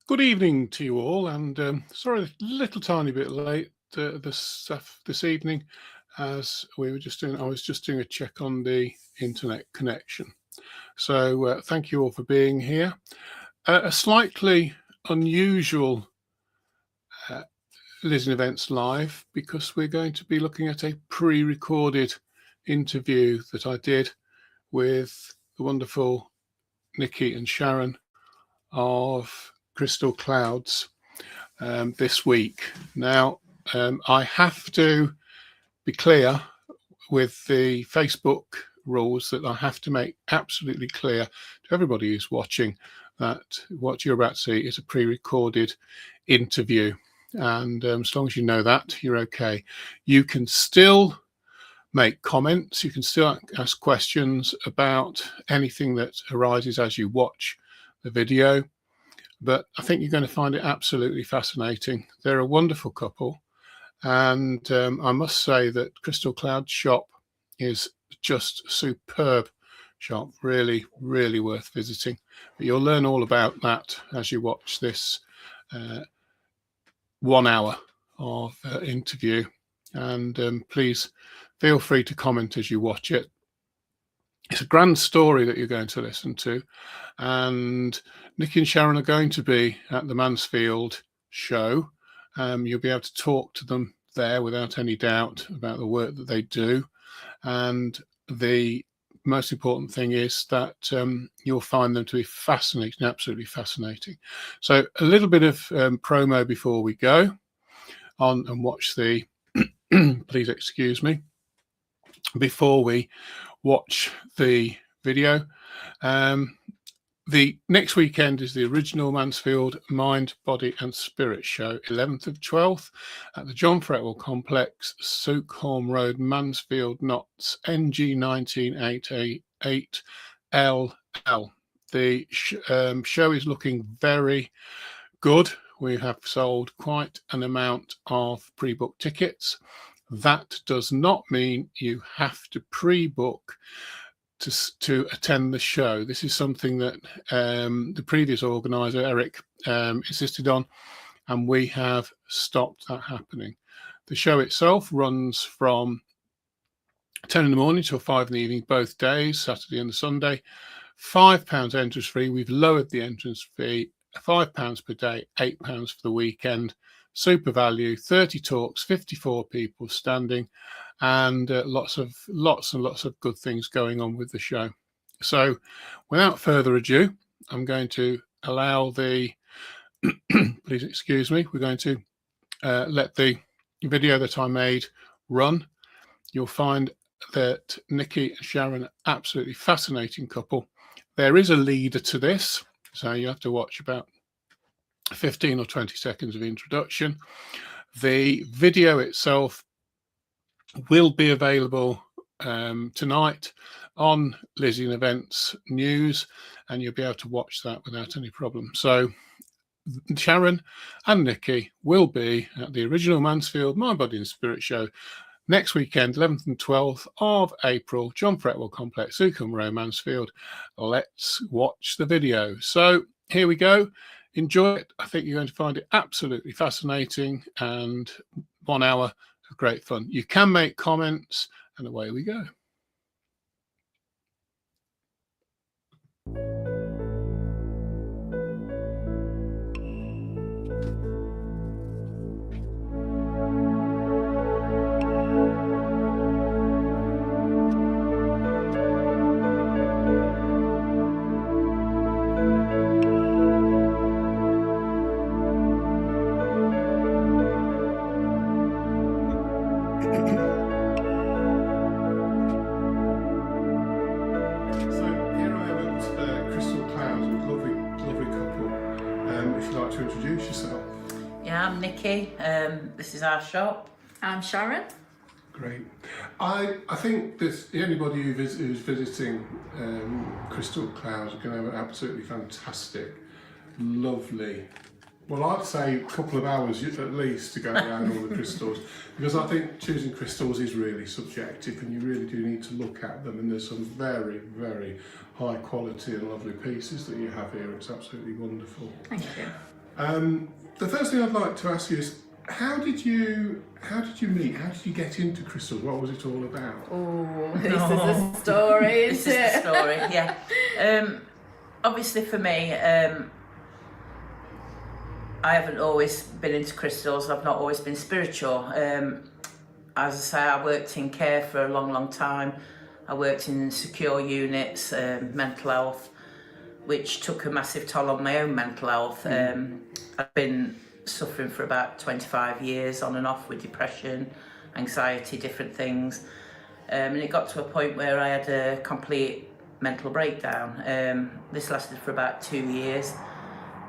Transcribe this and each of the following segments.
Good evening to you all, and sorry, a little tiny bit late this evening, as we were just doing. I was just doing a check on the internet connection. So thank you all for being here. A slightly unusual Listening Events Live, because we're going to be looking at a pre-recorded interview that I did with the wonderful Nicky and Sharon of Crystal Clouds this week. Now, I have to be clear with the Facebook rules that I have to make absolutely clear to everybody who's watching that what you're about to see is a pre-recorded interview. And as long as you know that, you're okay. You can still make comments. You can still ask questions about anything that arises as you watch the video. But I think you're going to find it absolutely fascinating. They're a wonderful couple. And I must say that Crystal Cloud shop is just superb shop. Really, really worth visiting. But you'll learn all about that as you watch this 1 hour of interview. And please feel free to comment as you watch it. It's a grand story that you're going to listen to. And Nicky and Sharon are going to be at the Mansfield show. You'll be able to talk to them there without any doubt about the work that they do. And the most important thing is that you'll find them to be fascinating, absolutely fascinating. So a little bit of promo before we go on and watch the, please excuse me, before we watch the video. The next weekend is the original Mansfield Mind, Body and Spirit show, 11th of 12th at the John Fretwell Complex, Sookholm Road, Mansfield, Notts, NG 19888LL. The show is looking very good. We have sold quite an amount of pre-book tickets. That does not mean you have to pre-book to attend the show. This is something that the previous organizer, Eric, insisted on, and we have stopped that happening. The show itself runs from 10 in the morning till 5 in the evening, both days, Saturday and Sunday. £5 entrance fee. We've lowered the entrance fee, £5 per day, £8 for the weekend. Super value, 30 talks, 54 people standing, and lots and lots of good things going on with the show. So without further ado, I'm going to allow the please excuse me, we're going to let the video that I made run. You'll find that Nicky and Sharon are absolutely fascinating couple. There is a leader to this, so you have to watch about 15 or 20 seconds of introduction. The video itself will be available tonight on Listening Events News, and you'll be able to watch that without any problem. So Sharon and Nicky will be at the original Mansfield Mind, Body and Spirit show next weekend, 11th and 12th of April, John Fretwell Complex, Sookholm Road, Mansfield. Let's watch the video. So here we go. Enjoy it. I think you're going to find it absolutely fascinating, and 1 hour of great fun. You can make comments, and away we go. I'm Nicky. This is our shop. I'm Sharon. Great. I think this anybody who's visiting Crystal Clouds are going to have an absolutely fantastic, lovely. Well, I'd say a couple of hours at least to go around all the crystals, because I think choosing crystals is really subjective, and you really do need to look at them. And there's some very, very high quality and lovely pieces that you have here. It's absolutely wonderful. Thank you. The first thing I'd like to ask you is, how did you meet? How did you get into crystals? What was it all about? Oh, This is a story, this isn't is the it? story. Yeah. Obviously, for me, I haven't always been into crystals. I've not always been spiritual. As I say, I worked in care for a long, long time. I worked in secure units, mental health, which took a massive toll on my own mental health. I've been suffering for about 25 years on and off with depression, anxiety, different things. And it got to a point where I had a complete mental breakdown. This lasted for about 2 years.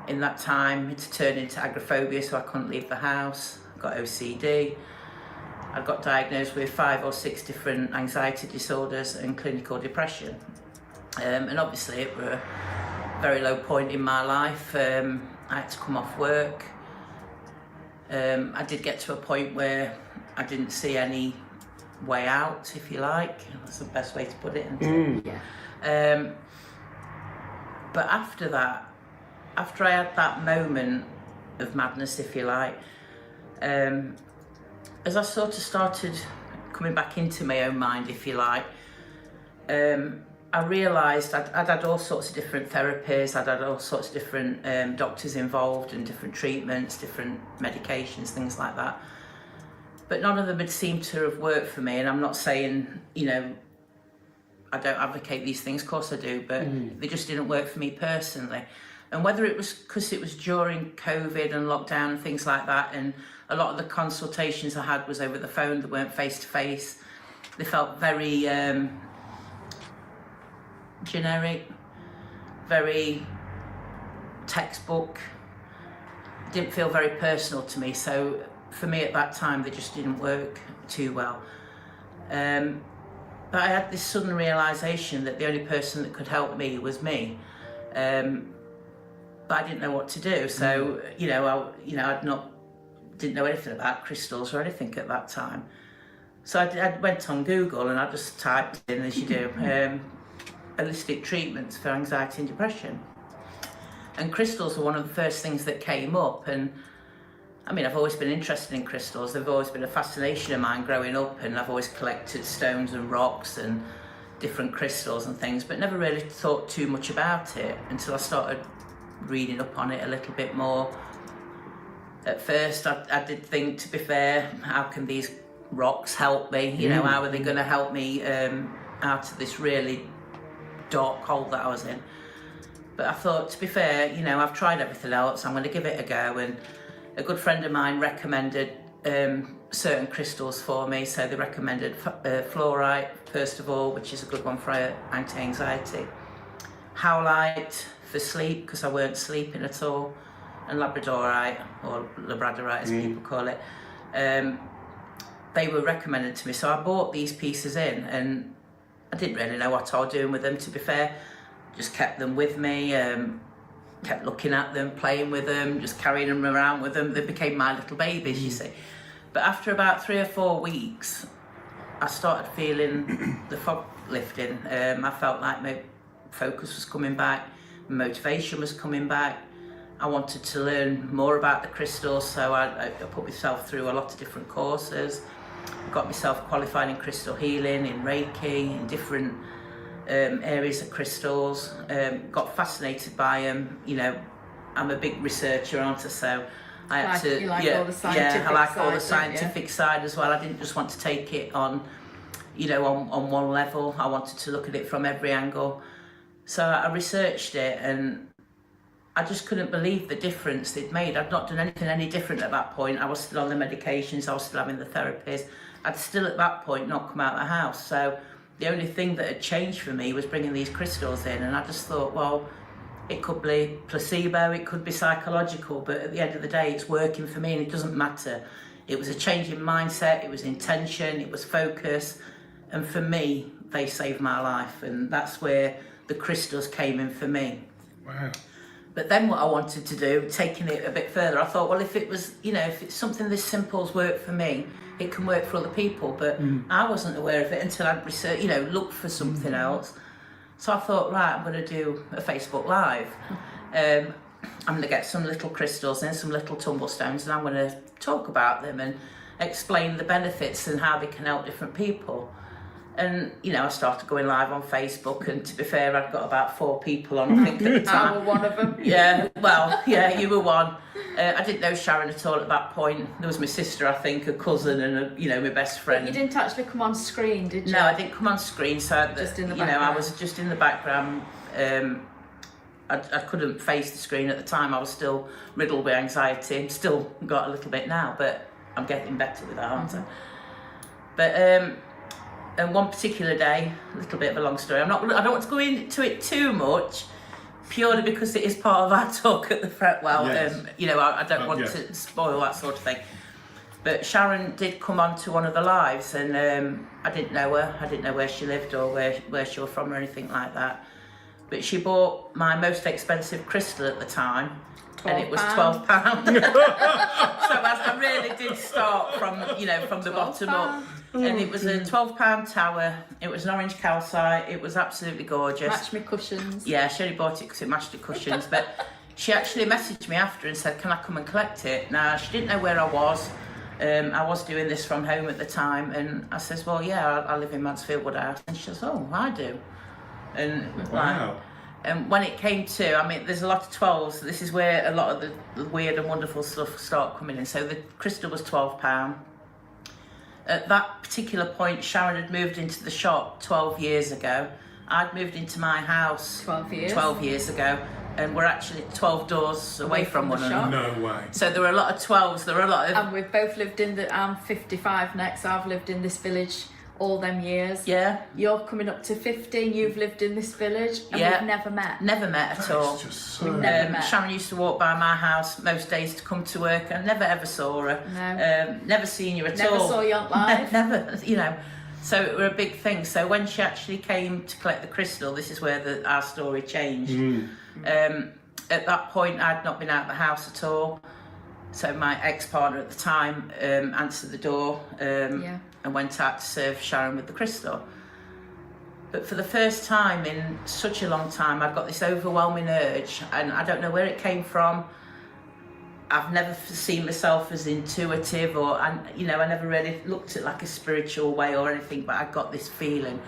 In that time, it turned into agoraphobia, so I couldn't leave the house. I got OCD. I got diagnosed with 5 or 6 different anxiety disorders and clinical depression. And obviously it was a very low point in my life. I had to come off work. I did get to a point where I didn't see any way out, if you like. That's the best way to put it. Yeah. But after that, after I had that moment of madness, if you like, as I sort of started coming back into my own mind, if you like, I realised I'd had all sorts of different therapies, I'd had all sorts of different doctors involved and different treatments, different medications, things like that. But none of them had seemed to have worked for me, and I'm not saying, I don't advocate these things, of course I do, but they just didn't work for me personally. And whether it was because it was during COVID and lockdown and things like that, and a lot of the consultations I had was over the phone, they weren't face to face. They felt very generic, very textbook, didn't feel very personal to me. So for me at that time, they just didn't work too well. But I had this sudden realisation that the only person that could help me was me. But I didn't know what to do. So, didn't know anything about crystals or anything at that time. So I went on Google and I just typed in, as you do, holistic treatments for anxiety and depression. And crystals were one of the first things that came up. And I mean, I've always been interested in crystals. They've always been a fascination of mine growing up, and I've always collected stones and rocks and different crystals and things, but never really thought too much about it until I started reading up on it a little bit more. At first, I did think, to be fair, how can these rocks help me? How are they going to help me out of this really dark hole that I was in? But I thought, to be fair, I've tried everything else, I'm going to give it a go. And a good friend of mine recommended certain crystals for me. So they recommended fluorite, first of all, which is a good one for anti-anxiety. Howlite for sleep, because I weren't sleeping at all. And labradorite, or labradorite as people call it. They were recommended to me. So I bought these pieces in, and I didn't really know what I was doing with them, to be fair. Just kept them with me, kept looking at them, playing with them, just carrying them around with them. They became my little babies, you see. But after about 3 or 4 weeks, I started feeling the fog lifting. I felt like my focus was coming back, my motivation was coming back. I wanted to learn more about the crystals, so I put myself through a lot of different courses. Got myself qualified in crystal healing, in Reiki, in different areas of crystals. Got fascinated by them. I'm a big researcher, aren't I? So I had to. You like all the scientific I like side, all the don't you? scientific side as well. I didn't just want to take it on, on one level. I wanted to look at it from every angle. So I researched it, and I just couldn't believe the difference they'd made. I'd not done anything any different at that point. I was still on the medications, I was still having the therapies. I'd still at that point not come out of the house. So the only thing that had changed for me was bringing these crystals in, and I just thought, well, it could be placebo, it could be psychological, but at the end of the day, it's working for me and it doesn't matter. It was a change in mindset, it was intention, it was focus, and for me, they saved my life, and that's where the crystals came in for me. Wow. But then what I wanted to do, taking it a bit further, I thought, well, if it was, if it's something this simple's worked for me, it can work for other people. But I wasn't aware of it until I'd researched, looked for something else. So I thought, right, I'm going to do a Facebook Live. I'm going to get some little crystals and some little tumblestones, and I'm going to talk about them and explain the benefits and how they can help different people. And, you know, I started going live on Facebook, and to be fair, I'd got about 4 people on, I think, at the time. I was one of them. Yeah, well, yeah, you were one. I didn't know Sharon at all at that point. There was my sister, I think, a cousin, and, you know, my best friend. But you didn't actually come on screen, did you? No, I didn't come on screen, so Just in the you know, I background. was just in the background. I couldn't face the screen at the time. I was still riddled with anxiety. Still got a little bit now, but I'm getting better with that, aren't I? But and one particular day, a little bit of a long story. I don't want to go into it too much, purely because it is part of our talk at the front. Well, Yes. you know, I don't want yes. to spoil that sort of thing. But Sharon did come on to one of the lives, and I didn't know her. I didn't know where she lived or where she was from or anything like that. But she bought my most expensive crystal at the time, and it was £12. So I really did start from, you know, from the bottom up. And it was a £12 tower. It was an orange calcite. It was absolutely gorgeous. Match me cushions. Yeah, she only bought it because it matched the cushions. But she actually messaged me after and said, "Can I come and collect it?" Now, she didn't know where I was. I was doing this from home at the time, and I says, "Well, yeah, I live in Mansfield Wood House." And she says, "Oh, I do." And Wow. and when it came to, I mean, there's a lot of 12s. This is where a lot of the weird and wonderful stuff start coming in. So the crystal was £12. At that particular point, Sharon had moved into the shop 12 years ago. I'd moved into my house 12 years. 12 years ago, and we're actually 12 doors away from one the another. shop. No way. So there were a lot of 12s. There were a lot of And we've both lived in the. I'm 55 next. I've lived in this village all them years. yeah. You're coming up to 50. You've lived in this village, and Yeah. we've never met. Never met at all. That's just so... never met. Sharon used to walk by my house most days to come to work. I never ever saw her. No. Never seen you at Never all. saw you on live. Never, you know. So it were a big thing. So when she actually came to collect the crystal, this is where our story changed. At that point, I'd not been out of the house at all. So my ex-partner at the time answered the door Yeah. and went out to serve Sharon with the crystal. But for the first time in such a long time, I've got this overwhelming urge, and I don't know where it came from. I've never seen myself as intuitive, you know, I never really looked at like a spiritual way or anything, but I got this feeling,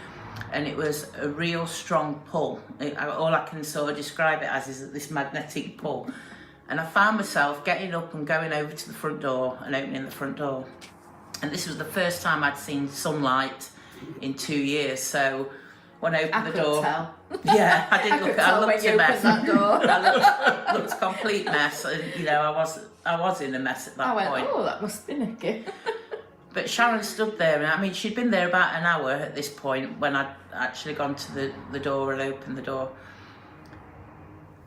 and it was a real strong pull. All I can sort of describe it as is this magnetic pull. And I found myself getting up and going over to the front door and opening the front door. And this was the first time I'd seen sunlight in 2 years. So when I opened I the could door, tell. yeah, I I didn't could look. tell I when looked you a mess. opened that door. I looked a complete mess, and you know, I was in a mess at that I went, point. oh, that must be Nicky. But Sharon stood there, and I mean, she'd been there about an hour at this point when I'd actually gone to the door and opened the door.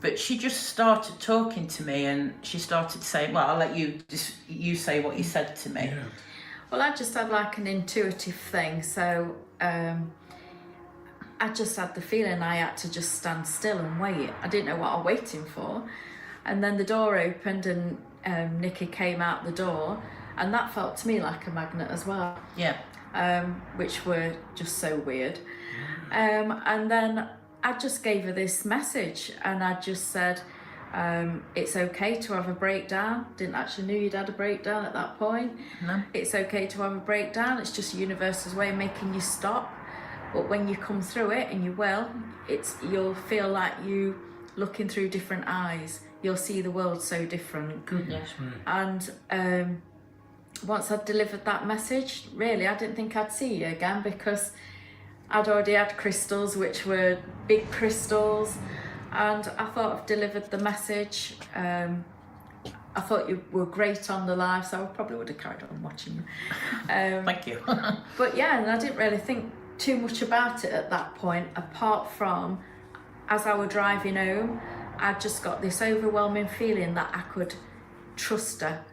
But she just started talking to me, and she started saying, "Well, I'll let you say what you said to me." Yeah. Well, I just had like an intuitive thing, so I just had the feeling I had to just stand still and wait. I didn't know what I was waiting for. And then the door opened, and Nicky came out the door, and that felt to me like a magnet as well, Yeah. which were just so weird. And then I just gave her this message, and I just said, it's okay to have a breakdown. Didn't actually know you'd had a breakdown at that point. No. It's okay to have a breakdown. It's just the universe's way of making you stop. But when you come through it, and you will, you'll feel like you looking through different eyes. You'll see the world so different. Goodness. And once I'd delivered that message, really, I didn't think I'd see you again, because I'd already had crystals, which were big crystals, and I thought I've delivered the message. I thought you were great on the live, so I probably would have carried on watching you. Thank you. But yeah, and I didn't really think too much about it at that point, apart from as I was driving home, I just got this overwhelming feeling that I could trust her.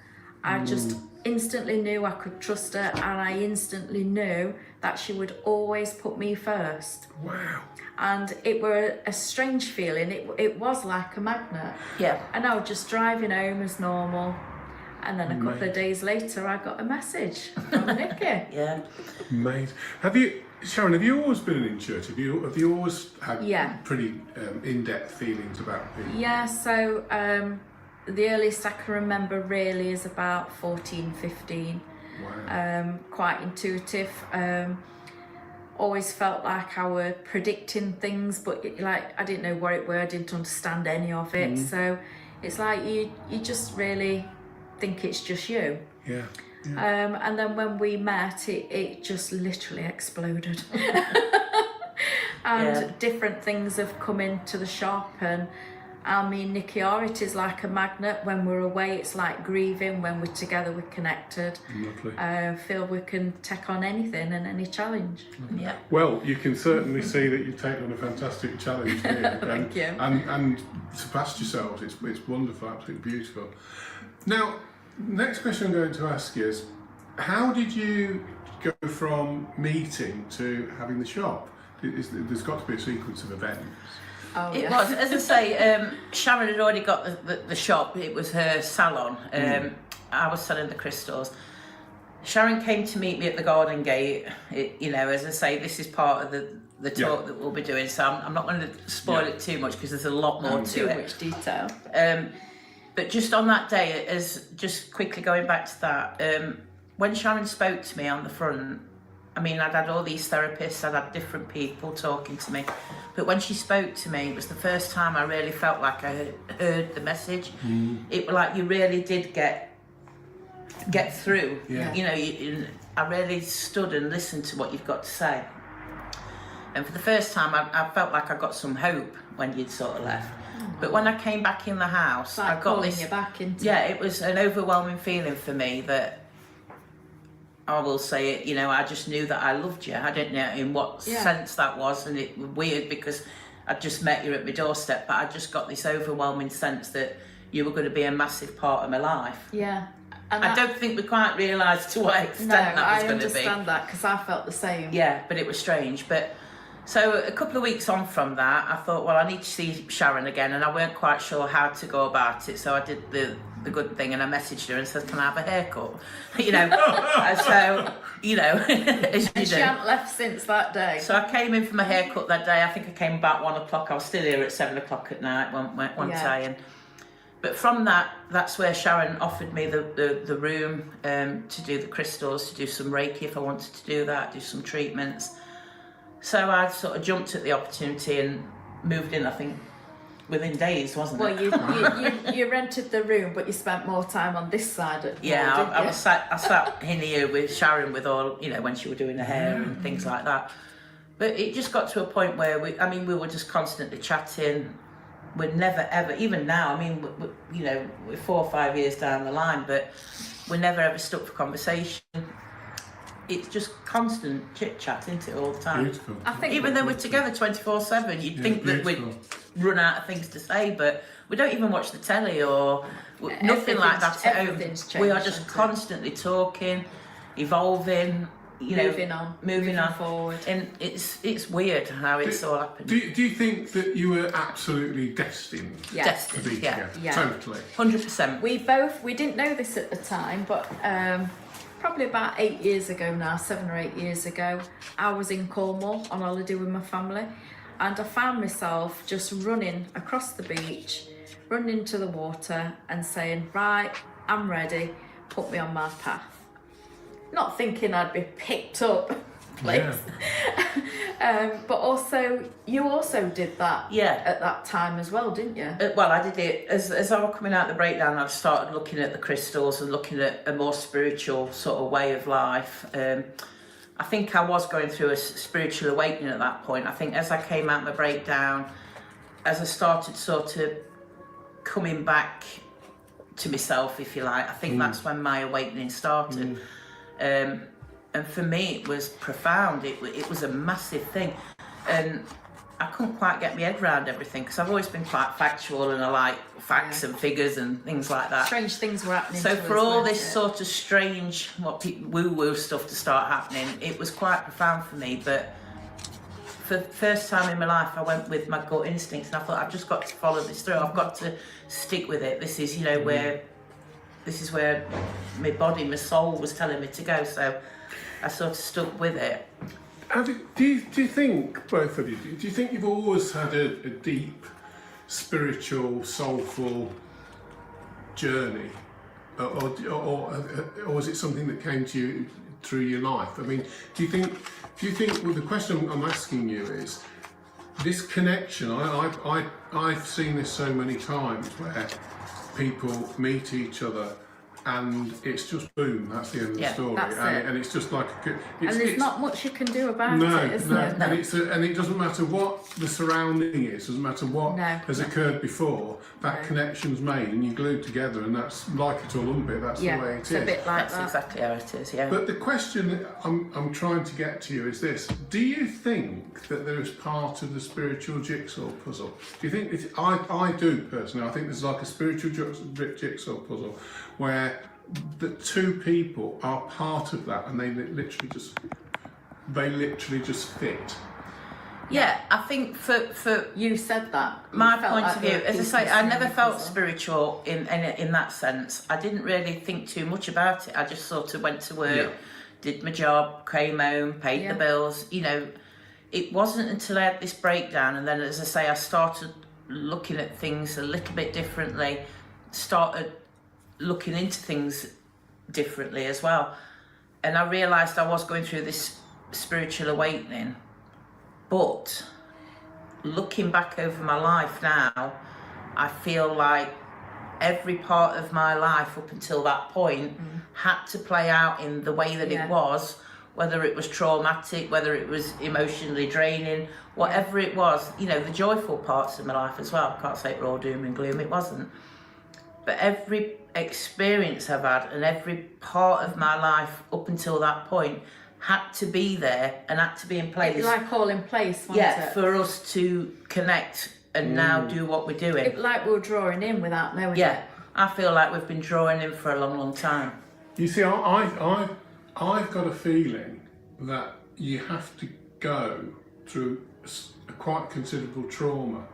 I just instantly knew I could trust her, and I instantly knew that she would always put me first. Wow. And it were a strange feeling. It was like a magnet. Yeah. And I was just driving home as normal, and then a couple of days later I got a message from Nicky. Yeah. Amazing. Sharon, have you always been an intuitive? Have you always had Yeah. pretty in-depth feelings about things? Yeah, so the earliest I can remember really is about 14, 15. Wow. Quite intuitive. Always felt like I were predicting things, but I didn't know what it were. I didn't understand any of it. So it's like you just really think it's just you. Yeah. And then when we met, it just literally exploded. And different things have come into the shop, and I mean, Nicky, it is like a magnet. When we're away, it's like grieving. When we're together, we're connected. Lovely. Feel we can take on anything and any challenge. Yeah. Well, you can certainly see that you've taken on a fantastic challenge here. Thank you. And surpassed yourselves. It's wonderful, absolutely beautiful. Now, next question I'm going to ask is, how did you go from meeting to having the shop? There's got to be a sequence of events. Oh, It yeah. was, as I say, Sharon had already got the shop. It was her salon. I was selling the crystals. Sharon came to meet me at the garden gate. As I say, this is part of the talk that we'll be doing, so I'm not going to spoil it too much because there's a lot more to it. Too much detail. But just on that day, just quickly going back to that, when Sharon spoke to me on the front, I mean, I'd had all these therapists, I'd had different people talking to me, but when she spoke to me, it was the first time I really felt like I heard the message. It was like you really did get through. Yeah. I really stood and listened to what you've got to say. And for the first time, I felt like I got some hope when you'd sort of left. But when I came back in the house, Like I got pulling this. you back into It was an overwhelming feeling for me that I will say it. I just knew that I loved you. I didn't know in what sense that was, and it was weird because I just met you at my doorstep. But I just got this overwhelming sense that you were going to be a massive part of my life. Yeah. And I don't think we quite realised to what extent that was going to be. I understand that because I felt the same. Yeah, but it was strange. But so a couple of weeks on from that, I thought, well, I need to see Sharon again, and I weren't quite sure how to go about it. So I did the good thing, and I messaged her and said, "Can I have a haircut?" As you And do. she hadn't left since that day. So I came in for my haircut that day. I think I came about 1 o'clock. I was still here at 7 o'clock at night one day. But from that's where Sharon offered me the room to do the crystals, to do some Reiki if I wanted to do that, do some treatments. So I sort of jumped at the opportunity and moved in, I think, within days, wasn't it? Well, you rented the room, but you spent more time on this side of the wall, I sat in here with Sharon with all, when she was doing her hair and things like that. But it just got to a point where we were just constantly chatting. We're never ever, even now, we're 4 or 5 years down the line, but we're never ever stuck for conversation. It's just constant chit chat, isn't it, all the time? Beautiful. I think Even though we're together 24/7, you'd think that we'd run out of things to say, but we don't even watch the telly or nothing like that at home. We are just constantly talking, evolving, moving on forward. And it's weird how it's all happened. Do you think that you were absolutely destined Yes. to be Yeah. together? Yeah. Totally. 100%. We didn't know this at the time, but probably about 8 years ago now, 7 or 8 years ago, I was in Cornwall on holiday with my family, and I found myself just running across the beach, running into the water and saying, right, I'm ready, put me on my path. Not thinking I'd be picked up, please. Yeah. But also, you also did that Yeah. at that time as well, didn't you? Well, I did it as I was coming out of the breakdown. I started looking at the crystals and looking at a more spiritual sort of way of life. I think I was going through a spiritual awakening at that point. I think as I came out of my breakdown, as I started sort of coming back to myself, if you like, I think that's when my awakening started. And for me, it was profound. It was a massive thing, and I couldn't quite get my head around everything because I've always been quite factual and I like facts and figures and things like that. Strange things were happening. So to for us, all weren't this it? sort of strange, woo-woo stuff to start happening, it was quite profound for me. But for the first time in my life, I went with my gut instincts, and I thought, I've just got to follow this through. I've got to stick with it. This is, where my body, my soul was telling me to go. So I sort of stuck with it. Do you think, both of you, do you think you've always had a deep, spiritual, soulful journey, or was it something that came to you through your life? I mean, do you think? Well, the question I'm asking you is this connection. I've seen this so many times where people meet each other. And it's just boom, that's the end of the story. And it's just like and there's not much you can do about it, is there? And it doesn't matter what the surrounding is, doesn't matter what has occurred before, that connection's made and you glued together, and that's like it or lump it, that's the way it is. A bit like that's exactly how it is, But the question that I'm trying to get to you is this: do you think that there is part of the spiritual jigsaw puzzle? Do you think I do personally. I think there's like a spiritual jigsaw puzzle where the two people are part of that, and they literally just fit. Yeah, I think for you said that. My point of view, as I say, I never felt spiritual in that sense. I didn't really think too much about it. I just sort of went to work, did my job, came home, paid the bills. You know, it wasn't until I had this breakdown, and then, as I say, I started looking at things a little bit differently, started looking into things differently as well, and I realised I was going through this spiritual awakening. But looking back over my life now, I feel like every part of my life up until that point had to play out in the way that it was, whether it was traumatic, whether it was emotionally draining, whatever it was, you know, the joyful parts of my life as well. I can't say it were all doom and gloom, it wasn't. But every experience I've had and every part of my life up until that point had to be there and had to be in place. It's like all in place, wasn't it? For us to connect and now do what we're doing. It's like we were drawing in without knowing it. I feel like we've been drawing in for a long, long time. You see, I've got a feeling that you have to go through a quite considerable trauma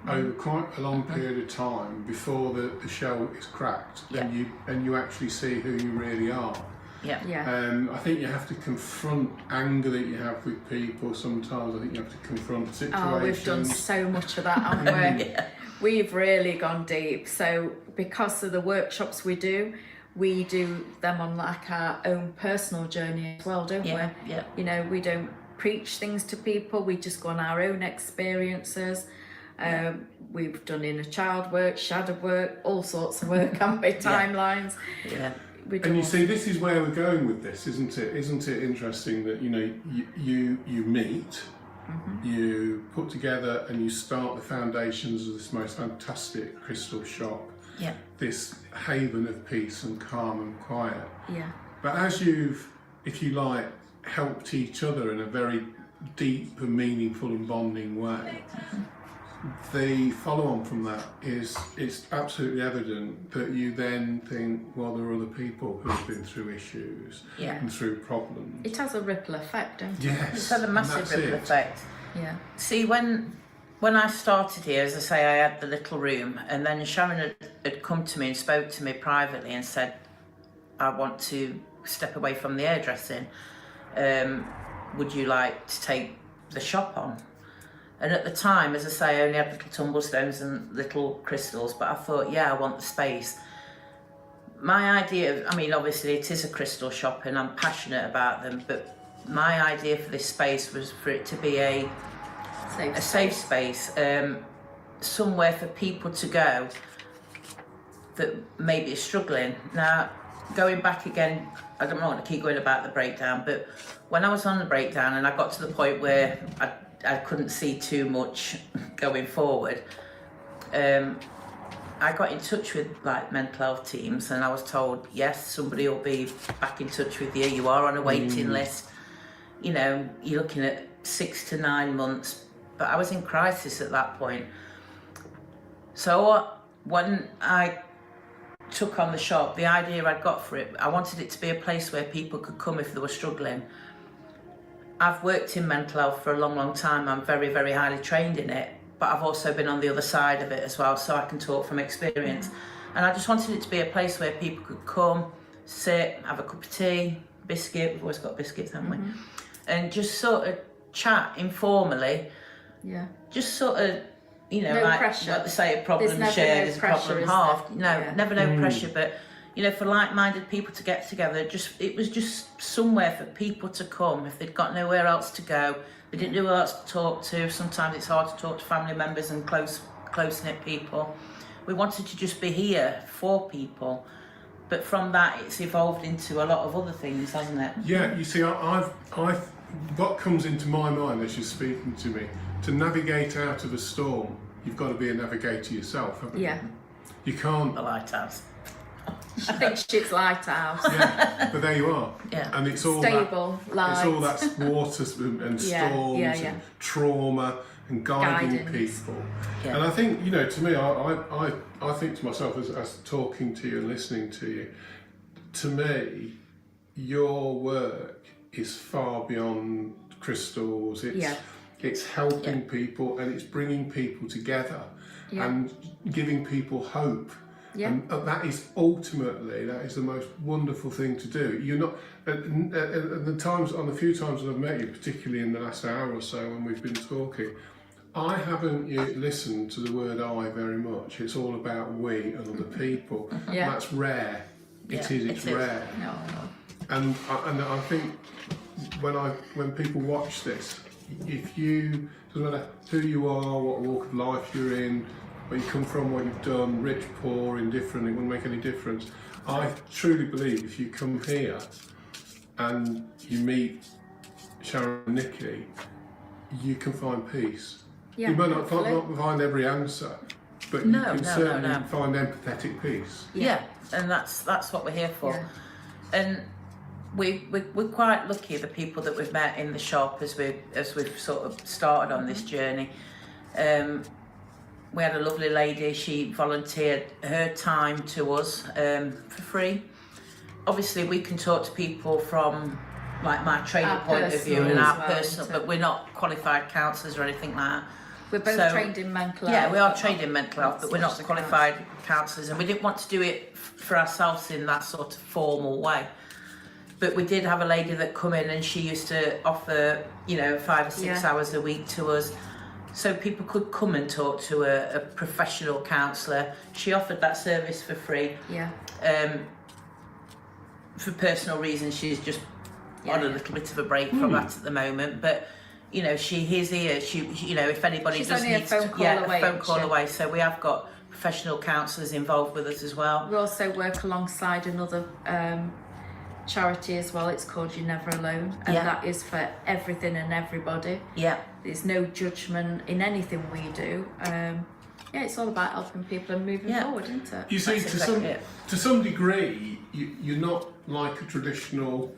over quite a long period of time before the shell is cracked and you actually see who you really are. I think you have to confront anger that you have with people sometimes. I think you have to confront situations. Oh, we've done so much of that, haven't we? We've really gone deep. So because of the workshops we do them on like our own personal journey as well, don't we? You know, we don't preach things to people, we just go on our own experiences. We've done inner child work, shadow work, all sorts of work, haven't we? Timelines. And you see, this is where we're going with this, isn't it? Isn't it interesting that, you know, you meet, you put together and you start the foundations of this most fantastic crystal shop, this haven of peace and calm and quiet. But as you've, if you like, helped each other in a very deep and meaningful and bonding way, the follow-on from that is it's absolutely evident that you then think, well, there are other people who have been through issues and through problems. It has a ripple effect, don't it? Yes. It's had a massive ripple effect. See, when I started here, as I say, I had the little room, and then Sharon had come to me and spoke to me privately and said, I want to step away from the hairdressing. Would you like to take the shop on? And at the time, as I say, I only had little tumblestones and little crystals, but I thought, I want the space. My idea, I mean, obviously it is a crystal shop and I'm passionate about them, but my idea for this space was for it to be a safe space, somewhere for people to go that maybe are struggling. Now, going back again, I don't want to keep going about the breakdown, but when I was on the breakdown and I got to the point where I couldn't see too much going forward, I got in touch with like mental health teams and I was told, yes, somebody will be back in touch with you. You are on a waiting list. You know, you're looking at 6 to 9 months. But I was in crisis at that point. So when I took on the shop, the idea I'd got for it, I wanted it to be a place where people could come if they were struggling. I've worked in mental health for a long, long time. I'm very, very highly trained in it, but I've also been on the other side of it as well, so I can talk from experience. And I just wanted it to be a place where people could come, sit, have a cup of tea, biscuit, we've always got biscuits, haven't we? And just sort of chat informally. Just sort of you know, No like pressure. what they say, a problem There's shared never is no a problem pressure, is halved. there? No, Yeah. never no pressure, but you know, for like-minded people to get together, it was just somewhere for people to come if they'd got nowhere else to go. They didn't know who else to talk to. Sometimes it's hard to talk to family members and close-knit people. We wanted to just be here for people, but from that it's evolved into a lot of other things, hasn't it? Yeah, you see, I've what comes into my mind as you're speaking to me, to navigate out of a storm, you've got to be a navigator yourself, haven't you? Yeah. You can't. The lighthouse. I think shit's lighthouse. Yeah, but there you are. Yeah. And it's all Stable, that. It's all that water and Yeah, storms yeah, yeah. and trauma and guiding Guidance. people. Yeah. And I think, you know, to me, I think to myself as talking to you and listening to you, to me, your work is far beyond crystals. It's helping people and it's bringing people together and giving people hope. Yeah. And that is ultimately, that is the most wonderful thing to do. You're not, and the few times that I've met you, particularly in the last hour or so when we've been talking, I haven't listened to the word I very much. It's all about we and other people. Yeah. That's rare. It's rare. No. And I think when people watch this, if you, doesn't matter who you are, what walk of life you're in, where you come from, what you've done, rich, poor, indifferent, it wouldn't make any difference. I truly believe if you come here and you meet Sharon and Nicky, you can find peace. Yeah, you might not hopefully. find every answer, but you can certainly find empathetic peace. Yeah, and that's what we're here for. Yeah. And we're quite lucky, the people that we've met in the shop as we've sort of started on this journey. We had a lovely lady, she volunteered her time to us for free. Obviously we can talk to people from like my training point of view and our personal, but we're not qualified counsellors or anything like that. We're both trained in mental health. Yeah, we are trained in mental health, but we're not qualified counsellors, and we didn't want to do it for ourselves in that sort of formal way. But we did have a lady that come in and she used to offer, you know, 5 or 6 hours a week to us, so people could come and talk to a professional counsellor. She offered that service for free. Yeah. For personal reasons, she's just on a little bit of a break from that at the moment. But you know, she is here. She you know, if anybody She's does only need a phone call away, a phone call away. So we have got professional counsellors involved with us as well. We also work alongside another charity as well. It's called You're Never Alone, and that is for everything and everybody. Yeah. There's no judgment in anything we do. It's all about helping people and moving forward, isn't it? You see, That's to some degree, you're not like a traditional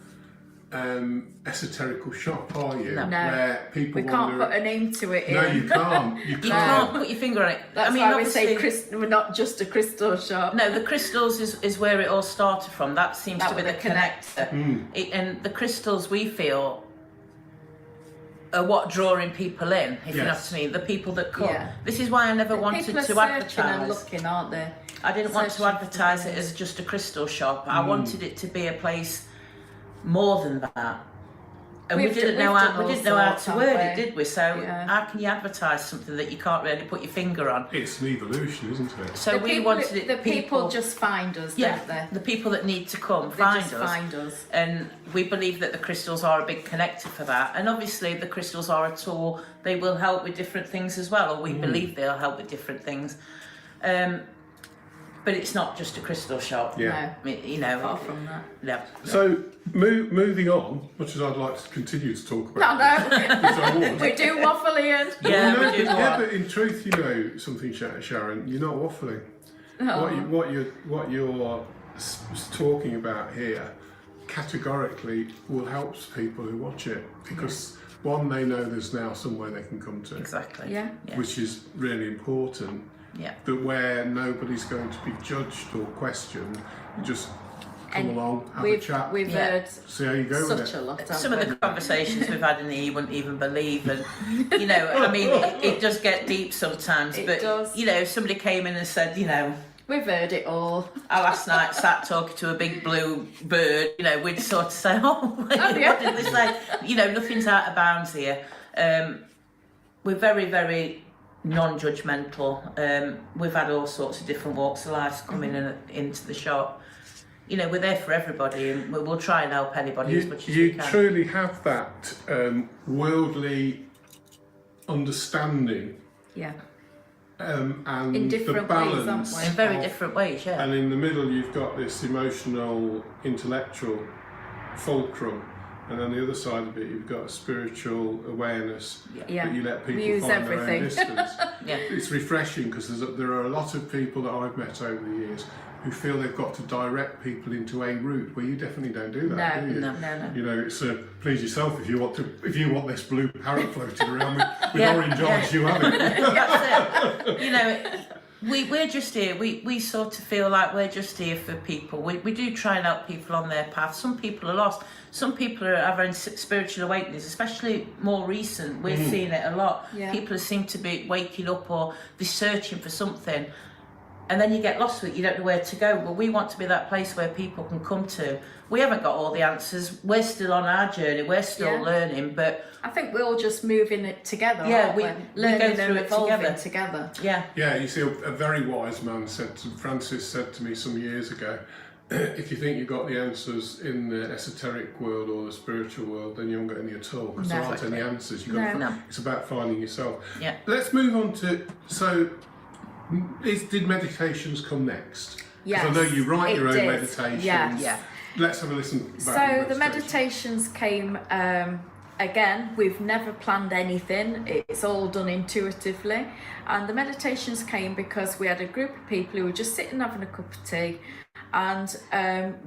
esoterical shop, are you? No. Where people We can't put a name to it. No, you can't. You You can't put your finger on it. That's I mean, why we say obviously- we're not just a crystal shop. No, the crystals is where it all started from. That seems to be the connector. And the crystals, we feel, are what drawing people in, if you know what I mean. The people that come. Yeah. This is why I never wanted People are to searching and advertise. looking, aren't they? I didn't want to Searching for advertise it things. as just a crystal shop. I wanted it to be a place more than that. And we didn't know how to word it, did we? So how can you advertise something that you can't really put your finger on? It's an evolution, isn't it? So we wanted it. The people just find us, don't they? The people that need to come They find just us. find us. And we believe that the crystals are a big connector for that. And obviously the crystals are a tool. They will help with different things as well, or we believe they'll help with different things. But it's not just a crystal shop. Yeah. I mean, you know. Far from that. No. So moving on, much as I'd like to continue to talk about No, which I would. we do waffle, Ian. Yeah, Well, we do. but in truth, you know something, Sharon, you're not waffling. What you're talking about here categorically will help people who watch it, because one, they know there's now somewhere they can come to, Exactly. Yeah. which is really important. Yeah. That where nobody's going to be judged or questioned, just come along, have a chat, We've heard see how you go with such it. a lot. Some of the conversations we've had in here you wouldn't even believe, and you know, I mean, it does get deep sometimes. It but does. you know, if somebody came in and said, you know, We've heard it all. I last night sat talking to a big blue bird, you know, we'd sort of say, what did we say? You know, nothing's out of bounds here. We're very, very non-judgmental. We've had all sorts of different walks of life coming into the shop. You know, we're there for everybody, and we'll try and help anybody as much as we can. You truly have that worldly understanding. Yeah. And in different the balance ways, aren't we? In very different ways, yeah. And in the middle, you've got this emotional, intellectual fulcrum, and on the other side of it, you've got a spiritual awareness that you let people find their own distance. It's refreshing, because there are a lot of people that I've met over the years who feel they've got to direct people into a route, where you definitely don't do that, do you? No. You know, it's please yourself. If you want this blue parrot floating around with orange eyes, you have it. That's it. You know, we're just here. We sort of feel like we're just here for people. We do try and help people on their path. Some people are lost. Some people are having spiritual awakenings, especially more recent. We're seeing it a lot. Yeah. People seem to be waking up, or they're searching for something. And then you get lost with it, you don't know where to go. Well, we want to be that place where people can come to. We haven't got all the answers. We're still on our journey. We're still learning, but I think we're all just moving it together. Yeah, we learning go through and it evolving together. Yeah. Yeah, you see, a very wise man Francis said to me some years ago, if you think you've got the answers in the esoteric world or the spiritual world, then you haven't got any at all, because there aren't any answers. It's about finding yourself. Yeah. Let's move on to, did meditations come next? Yes, I know you write your own did. meditations. Yeah. Let's have a listen. So the meditations came, again, we've never planned anything. It's all done intuitively. And the meditations came because we had a group of people who were just sitting having a cup of tea. And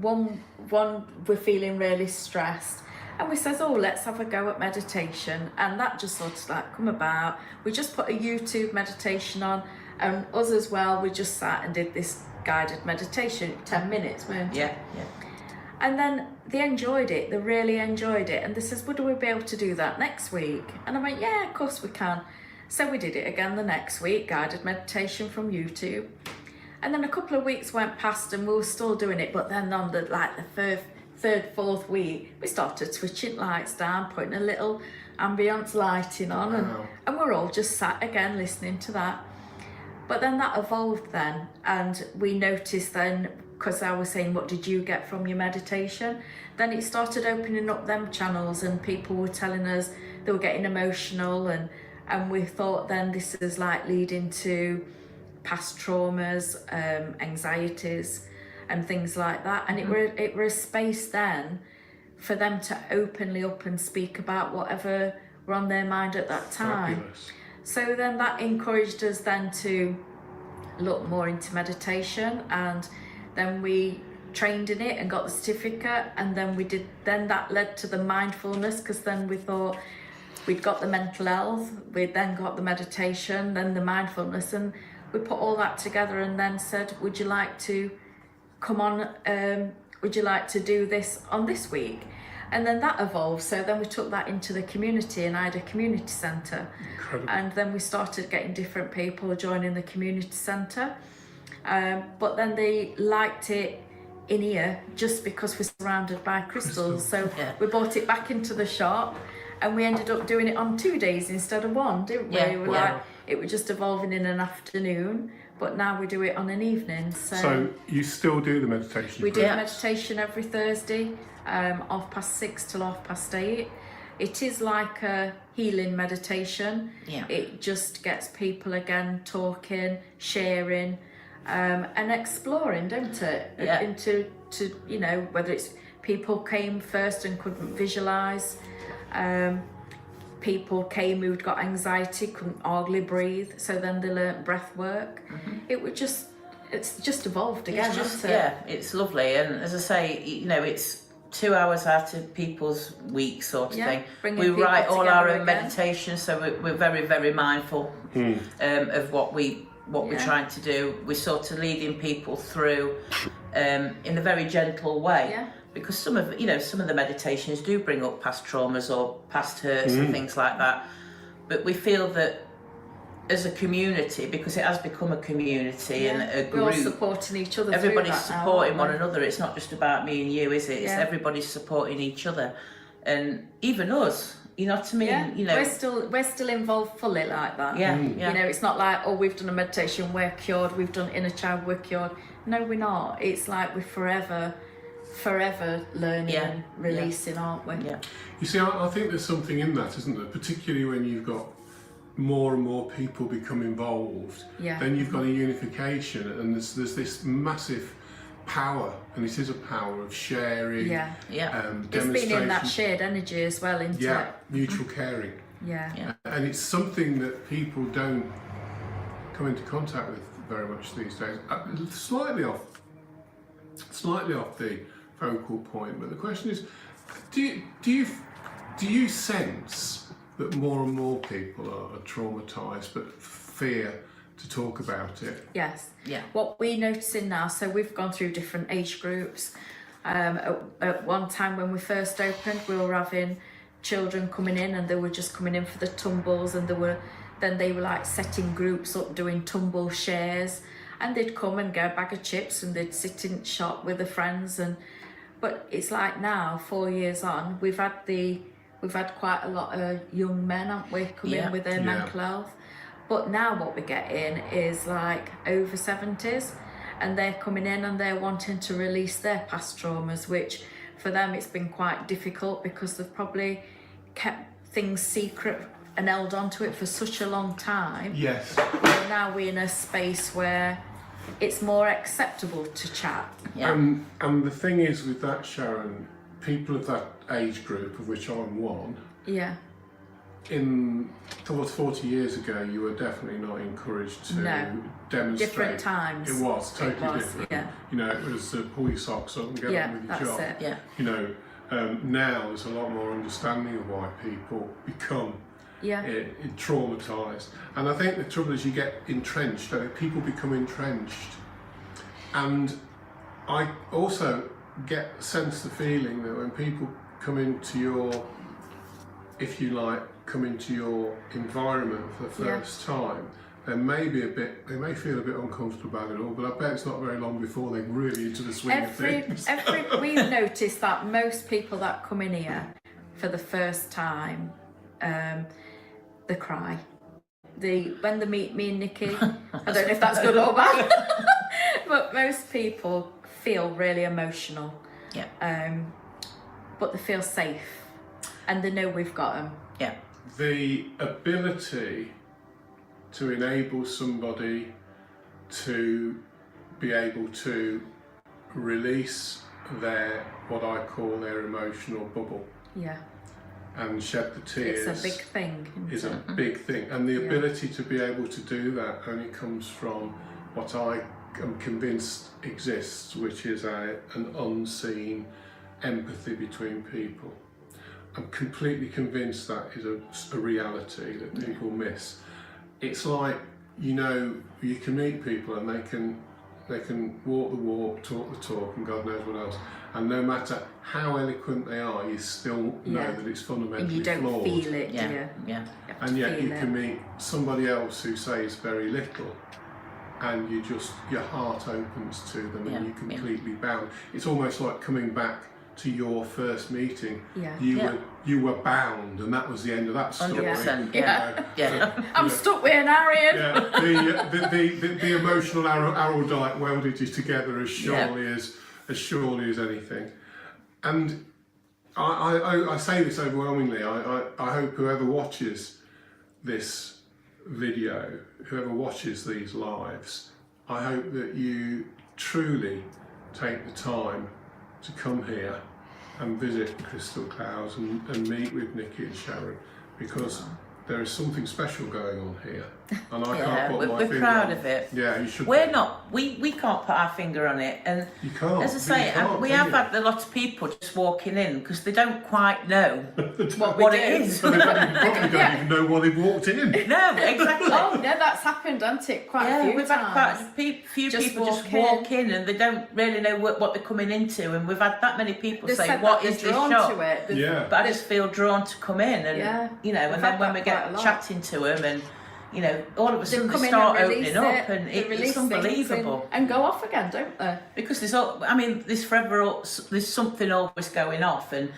one were feeling really stressed. And we says, let's have a go at meditation. And that just sort of like come about. We just put a YouTube meditation on. And us as well, we just sat and did this guided meditation, 10 minutes, weren't it? Yeah. And then they enjoyed it, they really enjoyed it. And they says, would we be able to do that next week? And I went, yeah, of course we can. So we did it again the next week, guided meditation from YouTube. And then a couple of weeks went past and we were still doing it. But then on the third, fourth week, we started switching lights down, putting a little ambience lighting on. And we're all just sat again listening to that. But then that evolved then, and we noticed then, because I was saying, what did you get from your meditation? Then it started opening up them channels, and people were telling us they were getting emotional, and we thought then this is like leading to past traumas, anxieties and things like that. And it were a space then for them to openly up and speak about whatever were on their mind at that time. Fabulous. So then that encouraged us then to look more into meditation, and then we trained in it and got the certificate, and then that led to the mindfulness, because then we thought we'd got the mental health, we'd then got the meditation, then the mindfulness, and we put all that together and then said, would you like to come on, would you like to do this on this week? And then that evolved, so then we took that into the community, and I had a community centre. Incredible. And then we started getting different people joining the community centre. But then they liked it in here just because we're surrounded by crystals. So we brought it back into the shop, and we ended up doing it on 2 days instead of one, didn't we? It was just evolving in an afternoon, but now we do it on an evening. So you still do the meditation? We do meditation every Thursday, 6:30 till 8:30. It is like a healing meditation. Yeah. It just gets people again talking, sharing, and exploring, don't it? Yeah. Into whether it's people came first and couldn't visualise. People came who'd got anxiety, couldn't hardly breathe, so then they learnt breath work. It's just evolved again. It's lovely, and as I say, it's 2 hours out of people's week sort of thing. We write all our own meditations, so we're very, very mindful of what we're trying to do. We're sort of leading people through in a very gentle way. Yeah. Because some of the meditations do bring up past traumas or past hurts and things like that. But we feel that as a community, because it has become a community and a group, we're all supporting each other. Everybody's supporting one another. It's not just about me and you, is it? It's everybody's supporting each other. And even us, You know what I mean? Yeah, You know, we're still involved fully like that. yeah, Mm. yeah. You know, it's not like, oh, we've done a meditation, we're cured, we've done inner child, we're cured. No, we're not. It's like we're forever learning Yeah, and releasing, aren't we? Yeah. You see, I think there's something in that, isn't there? Particularly when you've got more and more people become involved, Yeah. then you've got a unification, and there's this massive power, and it is a power of sharing, Yeah. Yeah. It's been in that demonstration, shared energy as well, isn't yeah, it? mutual caring, Yeah. Yeah. and it's something that people don't come into contact with very much these days. Slightly off the focal point, but the question is, do you sense that more and more people are traumatised but fear to talk about it? Yes. Yeah. What we're noticing now, so we've gone through different age groups. At one time when we first opened, we were having children coming in, and they were just coming in for the tumbles, and they were like setting groups up doing tumble shares, and they'd come and get a bag of chips and they'd sit in shop with their friends. But it's like now, 4 years on, we've had quite a lot of young men, haven't we, come in with their mental health. But now what we're getting is like over 70s, and they're coming in and they're wanting to release their past traumas, which for them it's been quite difficult because they've probably kept things secret and held on to it for such a long time. Yes. Well, now we're in a space where it's more acceptable to chat. Yeah. And the thing is with that, Sharon, people of that age group, of which I'm one, Yeah. towards 40 years ago, you were definitely not encouraged to demonstrate. Different times. It was totally It was, different. yeah. You know, it was pull your socks up and get on with your that's job. it. Yeah. You know, now there's a lot more understanding of why people become Yeah. traumatized, and I think the trouble is you get entrenched. People become entrenched, and I also sense the feeling that when people come into your, if you like, come into your environment for the first time, they may feel a bit uncomfortable about it all, but I bet it's not very long before they're really into the swing of things. We've noticed that most people that come in here for the first time, they cry. When they meet me and Nicky, I don't know if that's good or bad, but most people feel really emotional. Yeah. But they feel safe, and they know we've got them. Yeah. The ability to enable somebody to be able to release what I call their emotional bubble, Yeah. and shed the tears. It's a big thing. Is a big thing, and the ability to be able to do that only comes from what I am convinced exists, which is an unseen empathy between people. I'm completely convinced that is a reality that people miss. It's like, you know, you can meet people and they can walk the walk, talk the talk, and God knows what else. And no matter how eloquent they are, you still know that it's fundamentally and you don't flawed. feel it, Yeah. do you? Yeah. And yet you can meet somebody else who says very little, and your heart opens to them, and you're completely bound. It's almost like coming back to your first meeting. Yeah. You were bound, and that was the end of that story. 100%. Yeah. Yeah. I'm stuck with an Arian. Yeah, the emotional arrow dike welded you together as surely as anything. And I say this overwhelmingly. I hope whoever watches this video, whoever watches these lives, I hope that you truly take the time to come here and visit Crystal Clouds and meet with Nicky and Sharon, because there is something special going on here, and I can't put my finger proud on of it. Yeah, you should. We're not. We can't put our finger on it, and You can't. as I say, we have had a lot of people just walking in because they don't quite know what it is. But they probably don't even know why they've walked in. No, exactly. Oh no, that's happened, hasn't it? Quite a few we've times. had quite a few Just people just walk in. walk in and they don't really know what they're coming into, and we've had that many people They say, said "What that is they're this drawn shop?" to it. They've- Yeah. But I just feel drawn to come in, and you know, We've and had then when that we quite a get lot. chatting to them, and you know, all of a sudden come they in start and release opening up, it, and they release it's things unbelievable. and go off again, don't they? Because there's something always going off, and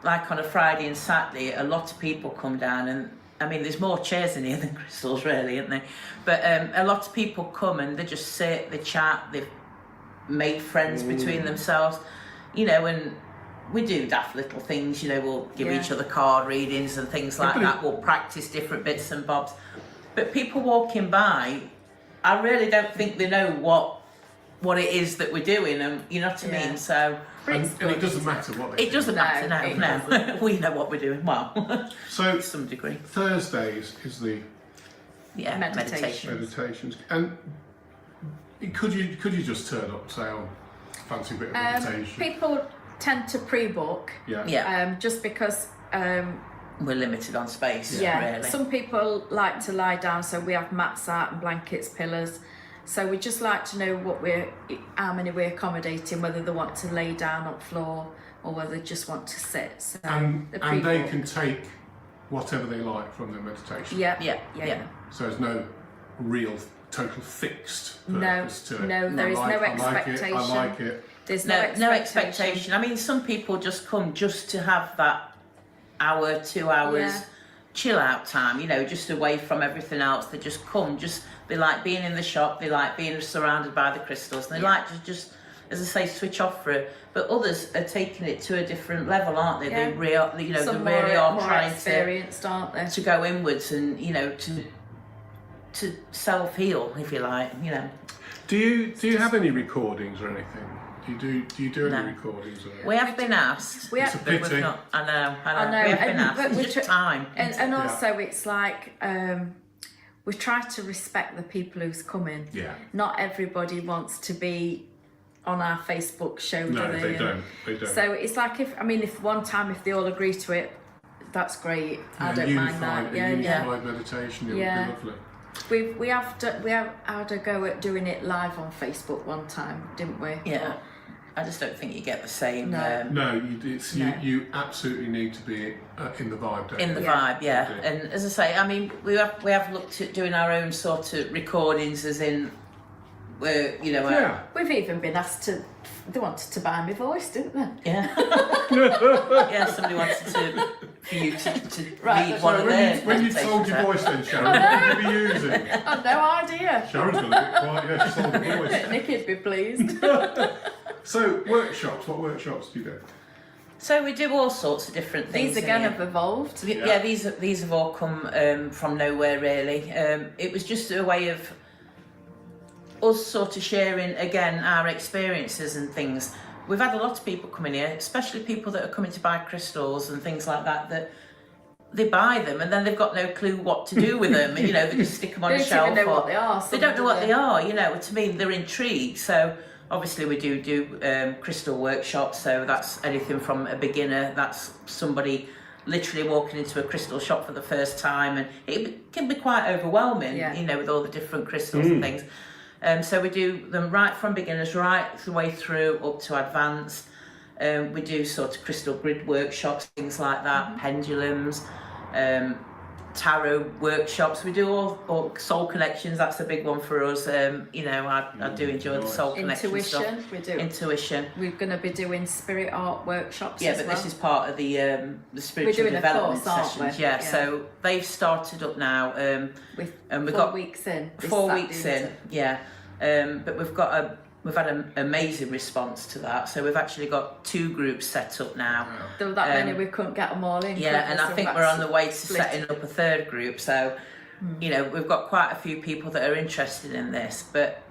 like on a Friday and Saturday, a lot of people come down, and I mean, there's more chairs in here than crystals, really, isn't there? But a lot of people come and they just sit, they chat, they've made friends between themselves, you know, and we do daft little things, you know, we'll give each other card readings and things like that. We'll practice different bits and bobs. But people walking by, I really don't think they know what it is that we're doing, and you know what I mean? So and it doesn't matter what they it doesn't matter now. No. We know what we're doing well. So to some degree. Thursdays is the meditations. And could you just turn up and say, oh, fancy a bit of meditation? People tend to pre-book. Just because we're limited on space. Really. Some people like to lie down, so we have mats out and blankets, pillows. So we just like to know how many we're accommodating, whether they want to lay down on the floor or whether they just want to sit. So and they can take whatever they like from their meditation. Yeah. So there's no real total fixed purpose to it. No, there is no expectation. I like it. There's no expectation. I mean, some people just come just to have that hour, 2 hours chill out time, you know, just away from everything else. They just come, they like being in the shop, they like being surrounded by the crystals, and they like to just, as I say, switch off for it. But others are taking it to a different level, aren't they? They really are trying experienced, aren't they? To go inwards and, you know, to self-heal, if you like, you know. Do you have any recordings or anything? Do you do any recordings? We have been asked. It's a pity. I know. We have been asked. But it's just time. And also it's like we try to respect the people who's coming. Yeah. Not everybody wants to be on our Facebook show. No, they don't. So it's like if one time if they all agree to it, that's great. I don't mind that. Unified meditation. It would be lovely. We had a go at doing it live on Facebook one time, didn't we? Yeah. I just don't think you get the same. You absolutely need to be in the vibe. In the vibe, yeah. And as I say, I mean, we have looked at doing our own sort of recordings, as in, We've even been asked to. They wanted to buy my voice, didn't they? Yeah. Somebody wanted for you to read one of theirs. When you told your voice then, Sharon, what did you be using? I have no idea. Sharon's got a bit quiet, she sold the voice. Nicky'd be pleased. So, what workshops do you do? So we do all sorts of different things. These again have evolved. Yeah, these have all come from nowhere really. It was just a way of us sort of sharing again our experiences and things. We've had a lot of people coming here, especially people that are coming to buy crystals and things like that they buy them and then they've got no clue what to do with them. You know, they just stick them on a shelf. They don't even know what they are. They don't know what they are. You know, to me, they're intrigued. So obviously we do crystal workshops. So that's anything from a beginner. That's somebody literally walking into a crystal shop for the first time, and it can be quite overwhelming. You know, with all the different crystals and things. So we do them right from beginners right the way through up to advanced. We do sort of crystal grid workshops, things like that, pendulums, tarot workshops. We do all soul connections. That's a big one for us. You know, I do enjoy the soul connection stuff. We do intuition. We're going to be doing spirit art workshops. Yeah, but this is part of the spiritual development sessions. Yeah, so they've started up now. And we've got 4 weeks in. 4 weeks in. Yeah, but we've had an amazing response to that. So we've actually got 2 groups set up now. There were that many we couldn't get them all in. Yeah, and I think we're on the way to setting up a 3rd group. So, you know, we've got quite a few people that are interested in this, but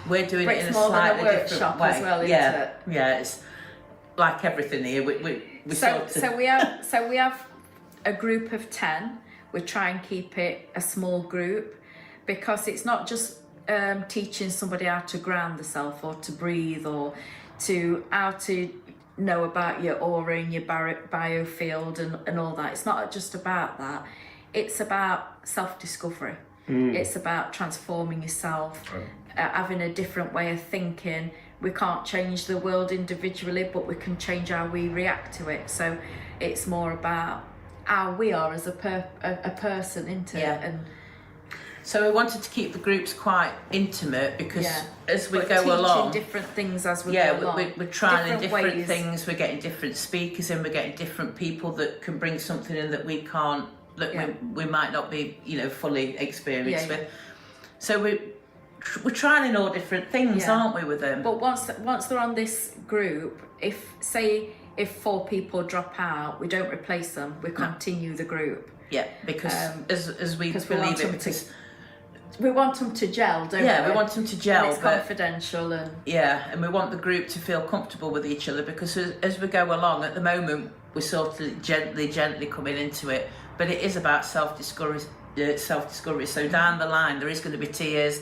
we're doing it in a slightly different way. As well, yeah, it's like everything here. So we have a group of 10. We try and keep it a small group because it's not just teaching somebody how to ground themselves or to breathe or to how to know about your aura and your biofield and all that. It's not just about that. It's about self-discovery. It's about transforming yourself, having a different way of thinking. We can't change the world individually, but we can change how we react to it. So it's more about how we are as a person, isn't it? Yeah. And So we wanted to keep the groups quite intimate because as we go teaching along, different things as we go along. we're trying different ways. things. We're getting different speakers in. We're getting different people that can bring something in that we can't, that we might not be, fully experienced with. So we're trying all different things, aren't we, with them? But once they're on this group, if 4 people drop out, we don't replace them. We continue the group. Yeah, because as we believe it, we want them to gel, don't we? Yeah, we want them to gel. And it's confidential and... Yeah, and we want the group to feel comfortable with each other because as we go along, at the moment, we're sort of gently coming into it, but it is about self-discovery. So down the line, there is going to be tears.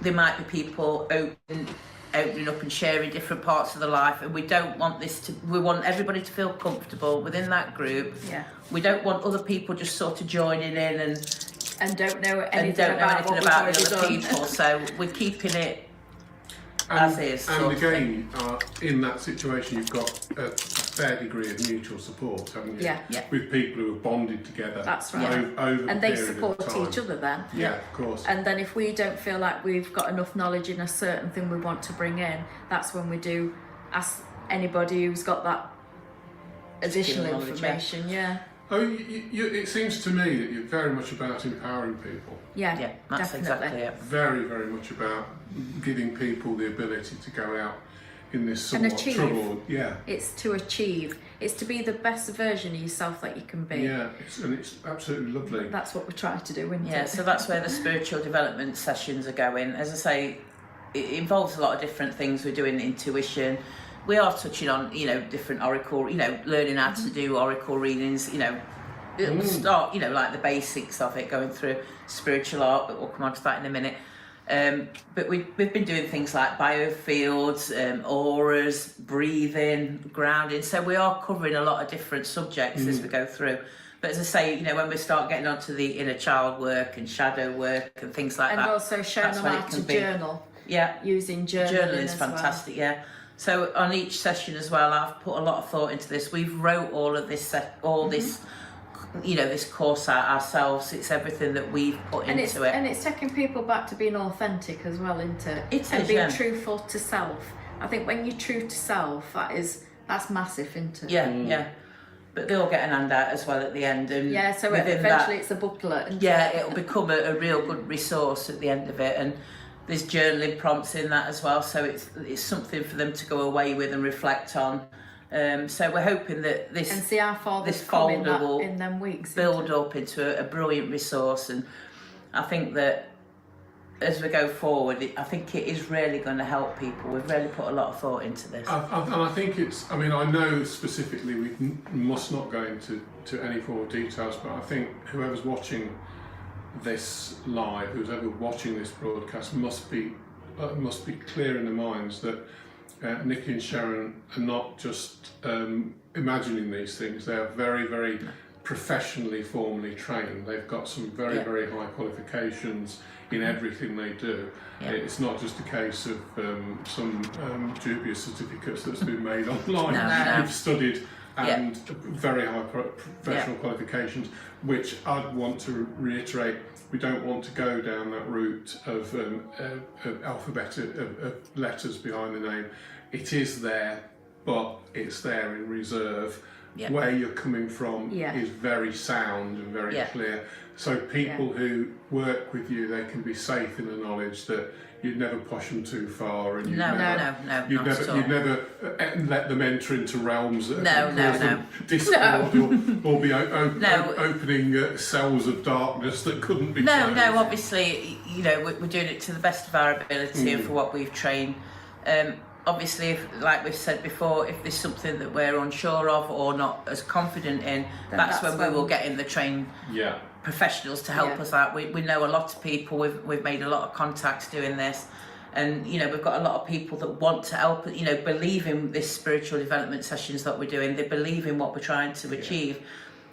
There might be people opening up and sharing different parts of their life, and we don't want we want everybody to feel comfortable within that group. Yeah. We don't want other people just sort of joining in and don't know anything about the other people. So we're keeping it as is. And again, in that situation, you've got a fair degree of mutual support, haven't you? Yeah. With people who have bonded together. That's right. Over and they support each other then. Yeah, of course. And then if we don't feel like we've got enough knowledge in a certain thing we want to bring in, that's when we do ask anybody who's got that additional information. Yeah. Oh, it seems to me that you're very much about empowering people. Yeah, that's definitely. Exactly it. Very, very much about giving people the ability to go out in this somewhat troubled. Yeah. It's to achieve. It's to be the best version of yourself that you can be. Yeah, it's absolutely lovely. That's what we try to do, isn't it? Yeah, so that's where the spiritual development sessions are going. As I say, it involves a lot of different things. We're doing intuition. We are touching on, different oracle, learning how to do oracle readings, it'll start, like the basics of it, going through spiritual art, but we'll come on to that in a minute. But we've been doing things like biofields, auras, breathing, grounding. So we are covering a lot of different subjects as we go through. But as I say, when we start getting onto the inner child work and shadow work and things like that. And also showing them how to journal. Yeah. Using journaling. Journaling's fantastic, yeah. So on each session as well, I've put a lot of thought into this. We've wrote all of this, this course out ourselves. It's everything that we've put into it. And it's taking people back to being authentic as well, isn't it? And being truthful to self. I think when you're true to self, that's massive, isn't it? Yeah. But they all get an handout as well at the end. And so eventually it's a booklet. It'll become a real good resource at the end of it. And there's journaling prompts in that as well, so it's something for them to go away with and reflect on. So we're hoping that this and see how far this folder will in them weeks build up into a brilliant resource. And I think that as we go forward, I think it is really going to help people. We've really put a lot of thought into this. And I think I know specifically we must not go into any form of details, but I think whoever's watching this live, who's ever watching this broadcast, must be clear in their minds that Nicky and Sharon are not just imagining these things. They are very, very professionally, formally trained. They've got some very, very high qualifications in everything they do. Yeah. It's not just a case of some dubious certificates that's been made online. No. You've studied and very high professional qualifications, which I'd want to reiterate. We don't want to go down that route of alphabet of letters behind the name. It is there, but it's there in reserve. Yeah. Where you're coming from is very sound and very clear. So people who work with you, they can be safe in the knowledge that you'd never push them too far, and you'd never let them enter into realms that cause them discord or be opening cells of darkness that couldn't be. No. Obviously, we're doing it to the best of our ability and for what we've trained. Obviously, like we've said before, if there's something that we're unsure of or not as confident in, that's when we will get in the trained professionals to help us out. We know a lot of people, we've made a lot of contacts doing this, and we've got a lot of people that want to help, believe in this spiritual development sessions that we're doing. They believe in what we're trying to achieve.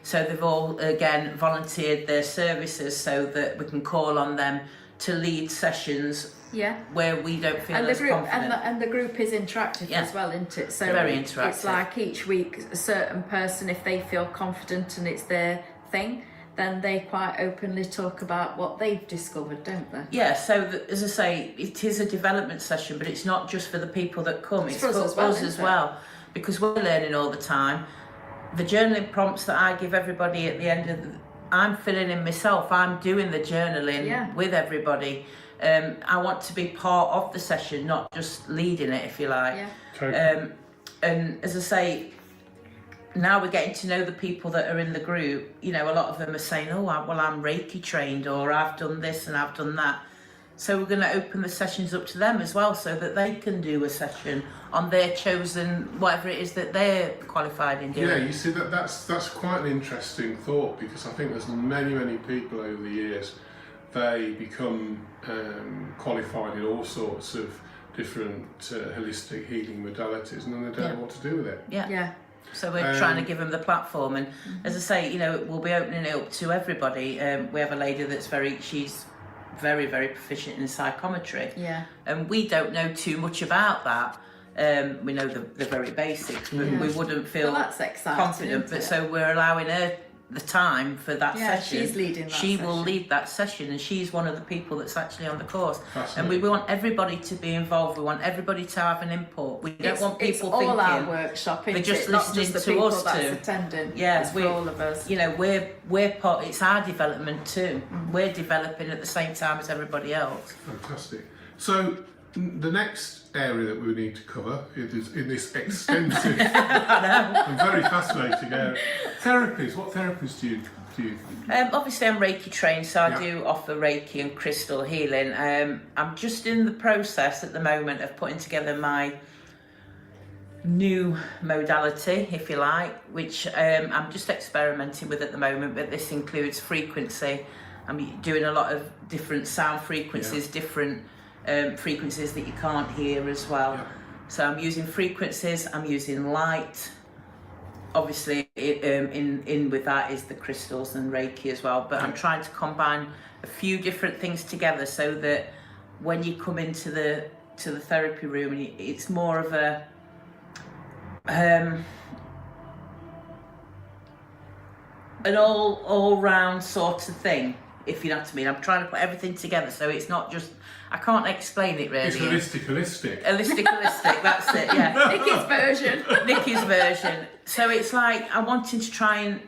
So they've all, again, volunteered their services so that we can call on them to lead sessions where we don't feel as confident. And the group is interactive as well, isn't it? So very interactive. It's like each week a certain person, if they feel confident and it's their thing, then they quite openly talk about what they've discovered, don't they? Yeah, so as I say, it is a development session, but it's not just for the people that come, it's for us as well, because we're learning all the time. The journaling prompts that I give everybody at the end of I'm filling in myself, I'm doing the journaling with everybody. I want to be part of the session, not just leading it, if you like. Yeah. Totally. And as I say, now we're getting to know the people that are in the group. You know, a lot of them are saying, oh, well, I'm Reiki trained, or I've done this and I've done that. So we're going to open the sessions up to them as well, so that they can do a session on their chosen, whatever it is that they're qualified in doing. Yeah, you see, that's quite an interesting thought, because I think there's many people over the years, they become qualified in all sorts of different holistic healing modalities, and then they don't know what to do with it. Yeah. So we're trying to give them the platform, and as I say, you know, we'll be opening it up to everybody. We have a lady that's she's very proficient in psychometry. Yeah. And we don't know too much about that. We know the very basics, but we wouldn't feel that's exciting, confident. But so we're allowing her the time for that session. She's leading that She session. will lead that session, and she's one of the people that's actually on the course. And we want everybody to be involved. We want everybody to have an input. We don't want people it's thinking all our workshop, they're just not listening just the to people us that's too. attending. Yeah, it's for all of us. You know, we're part. It's our development too. We're developing at the same time as everybody else. Fantastic. So the next area that we need to cover in this extensive and very fascinating area, therapies. What therapies do you Obviously I'm Reiki trained, so I do offer Reiki and crystal healing. I'm just in the process at the moment of putting together my new modality, if you like, which I'm just experimenting with at the moment, but this includes frequency. I'm doing a lot of different sound frequencies, different frequencies that you can't hear as well. So I'm using frequencies, I'm using light. Obviously, in with that is the crystals and Reiki as well. But I'm trying to combine a few different things together, so that when you come into the therapy room, it's more of a an all round sort of thing, if you know what I mean. I'm trying to put everything together, so it's not just. I can't explain it really. It's holistic. Holistic, that's it, yeah. Nicky's version. So it's like I'm wanting to try and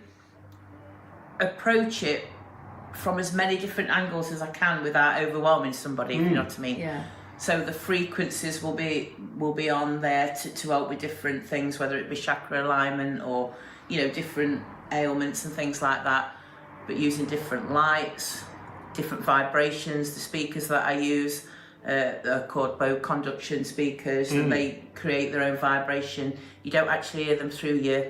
approach it from as many different angles as I can without overwhelming somebody, if you know what I mean. Yeah. So the frequencies will be on there to help with different things, whether it be chakra alignment or, you know, different ailments and things like that, but using different lights, different vibrations. The speakers that I use are called bow conduction speakers, and they create their own vibration. You don't actually hear them through your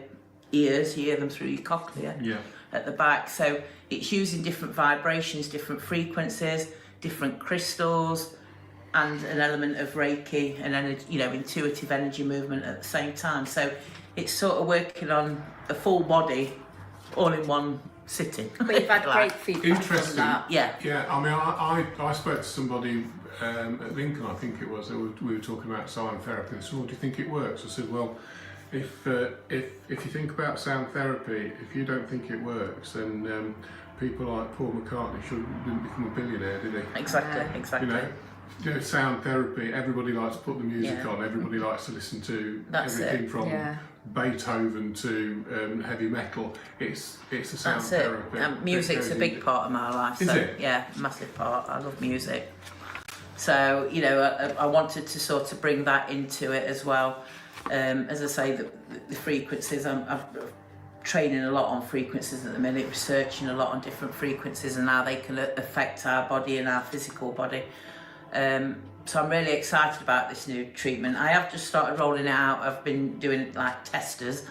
ears, you hear them through your cochlea at the back. So it's using different vibrations, different frequencies, different crystals, and an element of Reiki and energy, you know, intuitive energy movement at the same time. So it's sort of working on a full body all in one sitting. But you've had great feedback from that. Yeah. I mean, I spoke to somebody at Lincoln, I think it was. We were talking about sound therapy. And said, "Well, do you think it works?" I said, "Well, if you think about sound therapy, if you don't think it works, then people like Paul McCartney didn't become a billionaire, did he?" Exactly. You know, sound therapy. Everybody likes to put the music on. Everybody likes to listen to everything from Beethoven to heavy metal. It's a sound therapy. Music's a big part of my life. Is it? Yeah, massive part. I love music. So, you know, I wanted to sort of bring that into it as well. As I say, the frequencies, I'm training a lot on frequencies at the minute, researching a lot on different frequencies and how they can affect our body and our physical body. So I'm really excited about this new treatment. I have just started rolling it out. I've been doing like testers,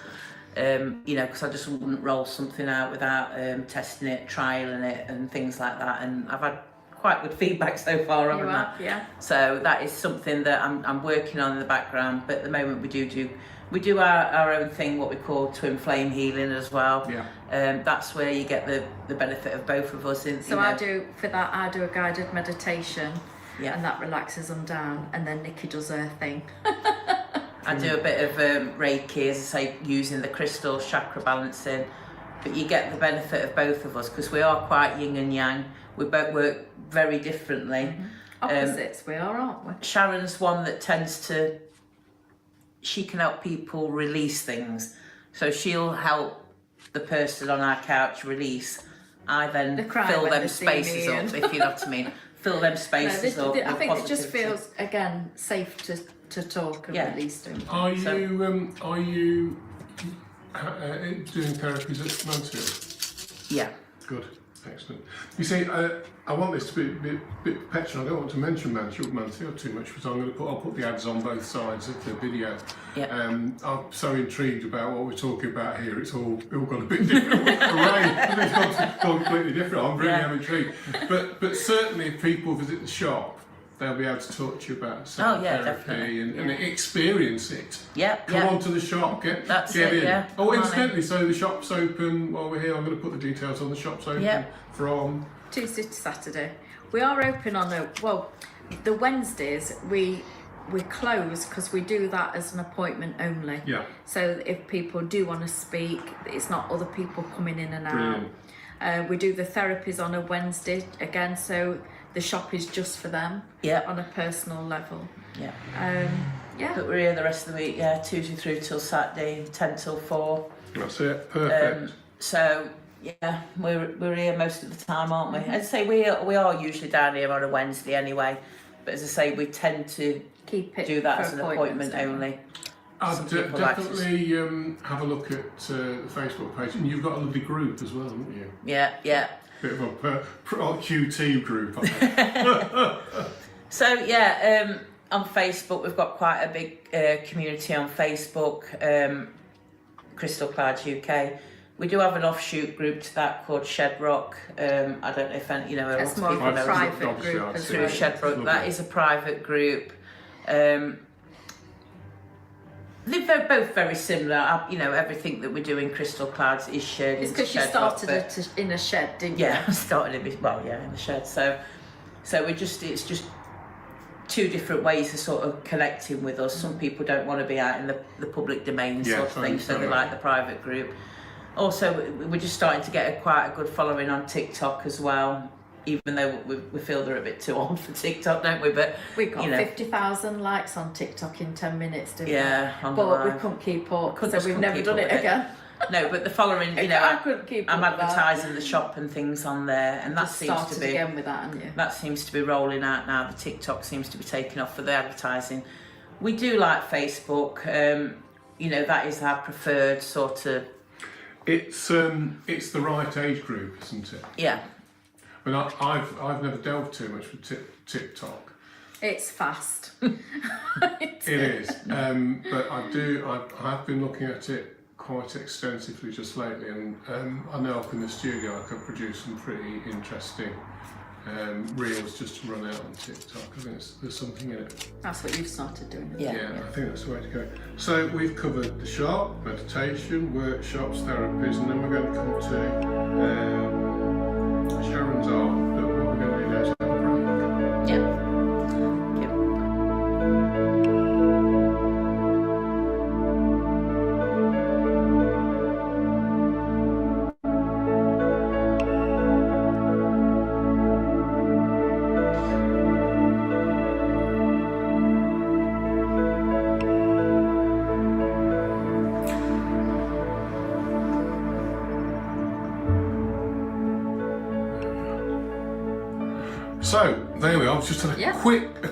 you know, because I just wouldn't roll something out without testing it, trialing it and things like that. And I've had quite good feedback so far on that. Yeah. So that is something that I'm working on in the background. But at the moment we do our own thing, what we call twin flame healing as well. Yeah. That's where you get the benefit of both of us. So I do a guided meditation. Yeah. And that relaxes them down, and then Nicky does her thing. I do a bit of Reiki, as I say, using the crystals, chakra balancing, but you get the benefit of both of us because we are quite yin and yang. We both work very differently. Opposites we are, aren't we? Sharon's one that tends to, she can help people release things. So she'll help the person on our couch release. I then fill them spaces up, if you know what I mean. Fill them spaces up. I think it just feels, again, safe to talk and release things. Are you doing therapies at Mansfield? Yeah. Good, excellent. You see, I want this to be a bit petulant. I don't want to mention Mansfield too much, because I'll put the ads on both sides of the video. Yeah. I'm so intrigued about what we're talking about here. It's all got a bit different. It's completely different. I'm really am intrigued. But certainly, if people visit the shop, they'll be able to talk to you about therapy and experience it. Yeah. Come on to the shop, get in. Yeah. Oh, incidentally, so the shop's open while we're here. I'm going to put the details on the shop's open from Tuesday to Saturday. We are open on the Wednesdays we close because we do that as an appointment only. Yeah. So if people do want to speak, it's not other people coming in and out. Brilliant. We do the therapies on a Wednesday again, so the shop is just for them. Yeah. On a personal level. Yeah. But we're here the rest of the week. Yeah, Tuesday through till Saturday, 10 till 4. That's it. Perfect. So yeah, we're here most of the time, aren't we? As I say, we are usually down here on a Wednesday anyway. But as I say, we tend to keep it do that as an appointment only. I'd definitely have a look at the Facebook page, and you've got a lovely group as well, haven't you? Yeah. Bit of a QT group. I think. So on Facebook we've got quite a big community on Facebook, Crystal Clouds UK. We do have an offshoot group to that called Shed Rock. I don't know if any, that's more of a private group through Shed Rock. That is a private group. They're both very similar. Everything that we do in Crystal Clouds is shared. It's because you started it in a shed, didn't you? Yeah, I started it. In the shed. So it's just two different ways of sort of connecting with us. Some people don't want to be out in the public domain sort of thing, so they like the private group. Also, we're just starting to get quite a good following on TikTok as well. Even though we feel they're a bit too old for TikTok, don't we? But we got 50,000 likes on TikTok in 10 minutes, didn't we? Yeah, but we couldn't keep up, so we've never done it again. No, but the following, I couldn't keep I'm up advertising the shop and things on there, and that seems to be again with that, haven't you? That seems to be rolling out now. The TikTok seems to be taking off for the advertising. We do like Facebook. That is our preferred sort of. It's the right age group, isn't it? Yeah. But I've never delved too much with TikTok. It's fast. It is, but I have been looking at it quite extensively just lately, and I know up in the studio I can produce some pretty interesting reels just to run out on TikTok. I think there's something in it. That's what you've started doing. Yeah, I think that's the way to go. So we've covered the shop, meditation, workshops, therapies, and then we're going to come to Sharon's art, but what we're going to do now is have a break. Yeah. So there we are. Just had a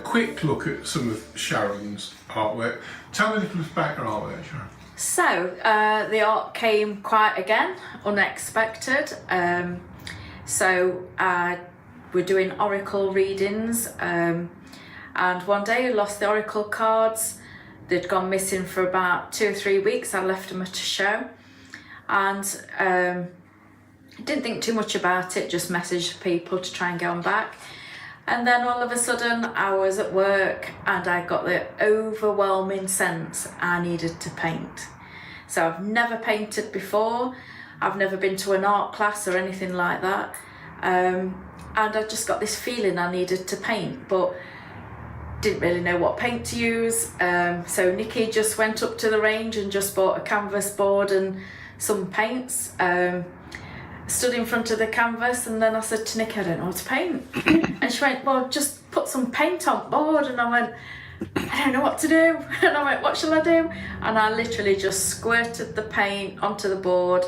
quick look at some of Sharon's artwork. Tell me a little bit about your artwork, Sharon. So the art came quite again unexpected. So we're doing oracle readings, and one day I lost the oracle cards. They'd gone missing for about 2 or 3 weeks. I left them at a show, and didn't think too much about it. Just messaged people to try and get them back. And then all of a sudden I was at work and I got the overwhelming sense I needed to paint. So I've never painted before. I've never been to an art class or anything like that. And I just got this feeling I needed to paint, but didn't really know what paint to use. So Nicky just went up to the range and just bought a canvas board and some paints. Stood in front of the canvas, and then I said to Nicky, I don't know what to paint. And she went, well, just put some paint on board. And I went, I don't know what to do. And I went, what shall I do? And I literally just squirted the paint onto the board,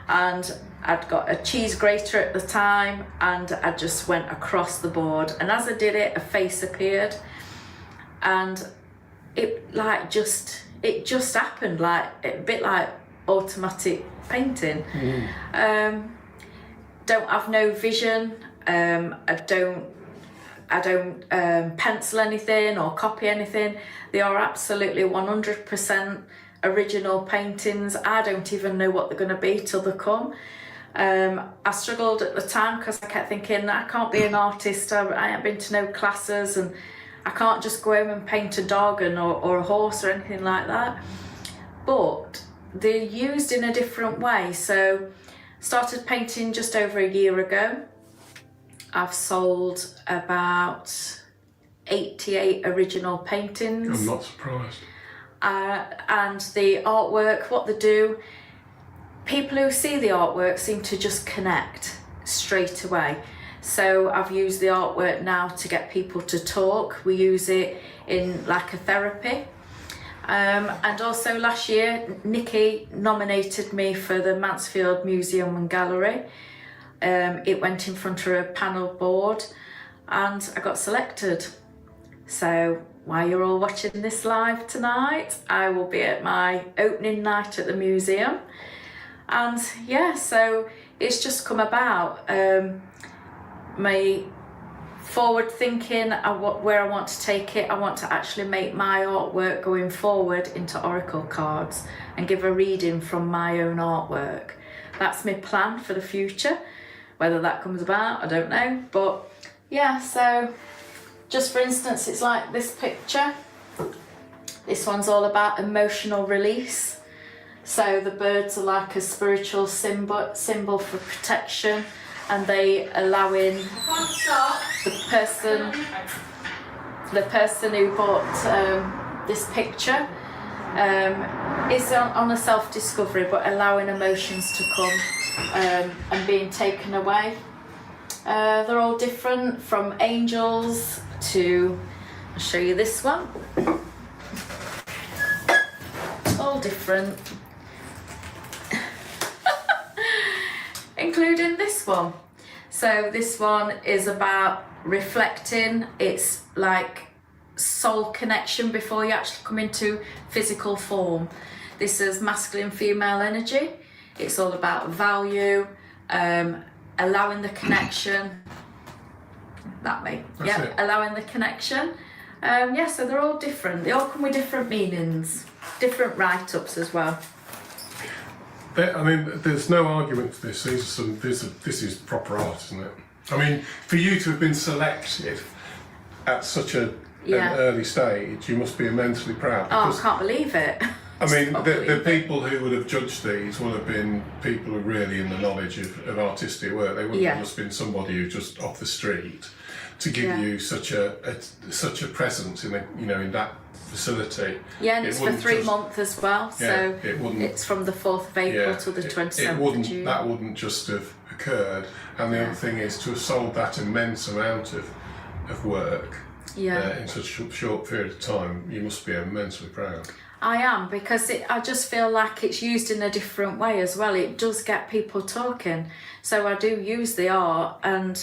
and I'd got a cheese grater at the time, and I just went across the board. And as I did it, a face appeared, and it just happened, like a bit like automatic painting. Don't have no vision. I don't pencil anything or copy anything. They are absolutely 100% original paintings. I don't even know what they're going to be till they come. I struggled at the time because I kept thinking, I can't be an artist. I haven't been to no classes, and I can't just go home and paint a dog or a horse or anything like that. But they're used in a different way. So started painting just over a year ago. I've sold about 88 original paintings. I'm not surprised. And the artwork, what they do, people who see the artwork seem to just connect straight away. So I've used the artwork now to get people to talk. We use it in like a therapy. And also last year, Nicky nominated me for the Mansfield Museum and Gallery. It went in front of a panel board, and I got selected. So while you're all watching this live tonight, I will be at my opening night at the museum. And yeah, so it's just come about. My forward thinking, where I want to take it. I want to actually make my artwork going forward into oracle cards and give a reading from my own artwork. That's my plan for the future. Whether that comes about, I don't know. But yeah, so just for instance, it's like this picture. This one's all about emotional release. So the birds are like a spiritual symbol for protection, and they allowing the person who bought this picture is on a self-discovery, but allowing emotions to come and being taken away. They're all different, from angels to, I'll show you this one, all different. Including this one. So this one is about reflecting. It's like soul connection before you actually come into physical form. This is masculine, female energy. It's all about value, allowing the connection. That way, yeah, allowing the connection. Yeah, so they're all different. They all come with different meanings, different write-ups as well. I mean, there's no argument for this. This is proper art, isn't it? I mean, for you to have been selected at such an early stage, you must be immensely proud. Oh, I can't believe it. I mean, the people who would have judged these would have been people who are really in the knowledge of artistic work. They wouldn't have just been somebody who just off the street to give you such a presence in in that facility. Yeah, and it's for 3 months as well. So it's from the 4th of April till the 27th of June. That wouldn't just have occurred. And the other thing is, to have sold that immense amount of work in such a short period of time, you must be immensely proud. I am, because I just feel like it's used in a different way as well. It does get people talking. So I do use the art, and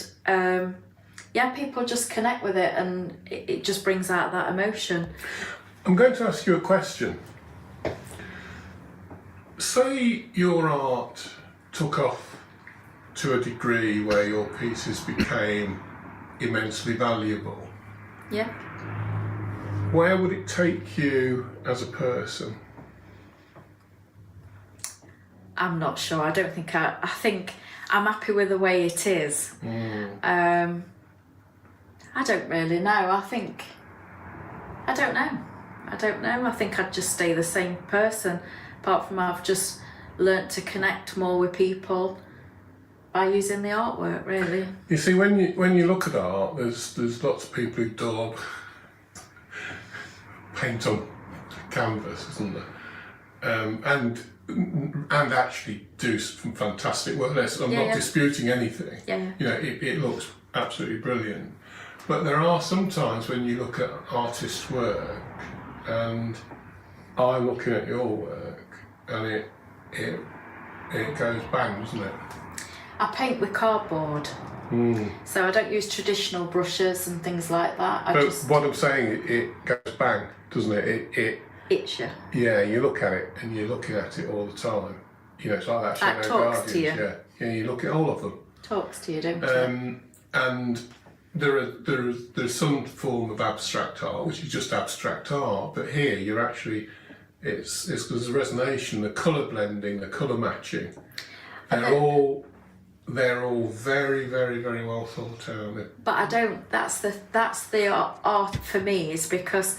people just connect with it, and it just brings out that emotion. I'm going to ask you a question. Say your art took off to a degree where your pieces became immensely valuable. Yeah. Where would it take you as a person? I'm not sure. I don't think I think I'm happy with the way it is. I don't really know. I don't know. I think I'd just stay the same person, apart from I've just learnt to connect more with people by using the artwork, really. You see, when you look at art, there's lots of people who daub paint on canvas, isn't there? and actually do some fantastic work. I'm not disputing anything. Yeah. You know, it looks absolutely brilliant. But there are some times when you look at artists' work, and I'm looking at your work, and it goes bang, doesn't it? I paint with cardboard, so I don't use traditional brushes and things like that. What I'm saying, it goes bang, doesn't it? It itch you. Yeah, you look at it and you're looking at it all the time. You know, it's like that. That talks to you. Yeah, you look at all of them. Talks to you, don't it? And there's some form of abstract art, which is just abstract art, but here you're actually, it's there's a resonation, the colour blending, the colour matching. They're all very, very, very well thought out. But I don't. That's the art for me, is because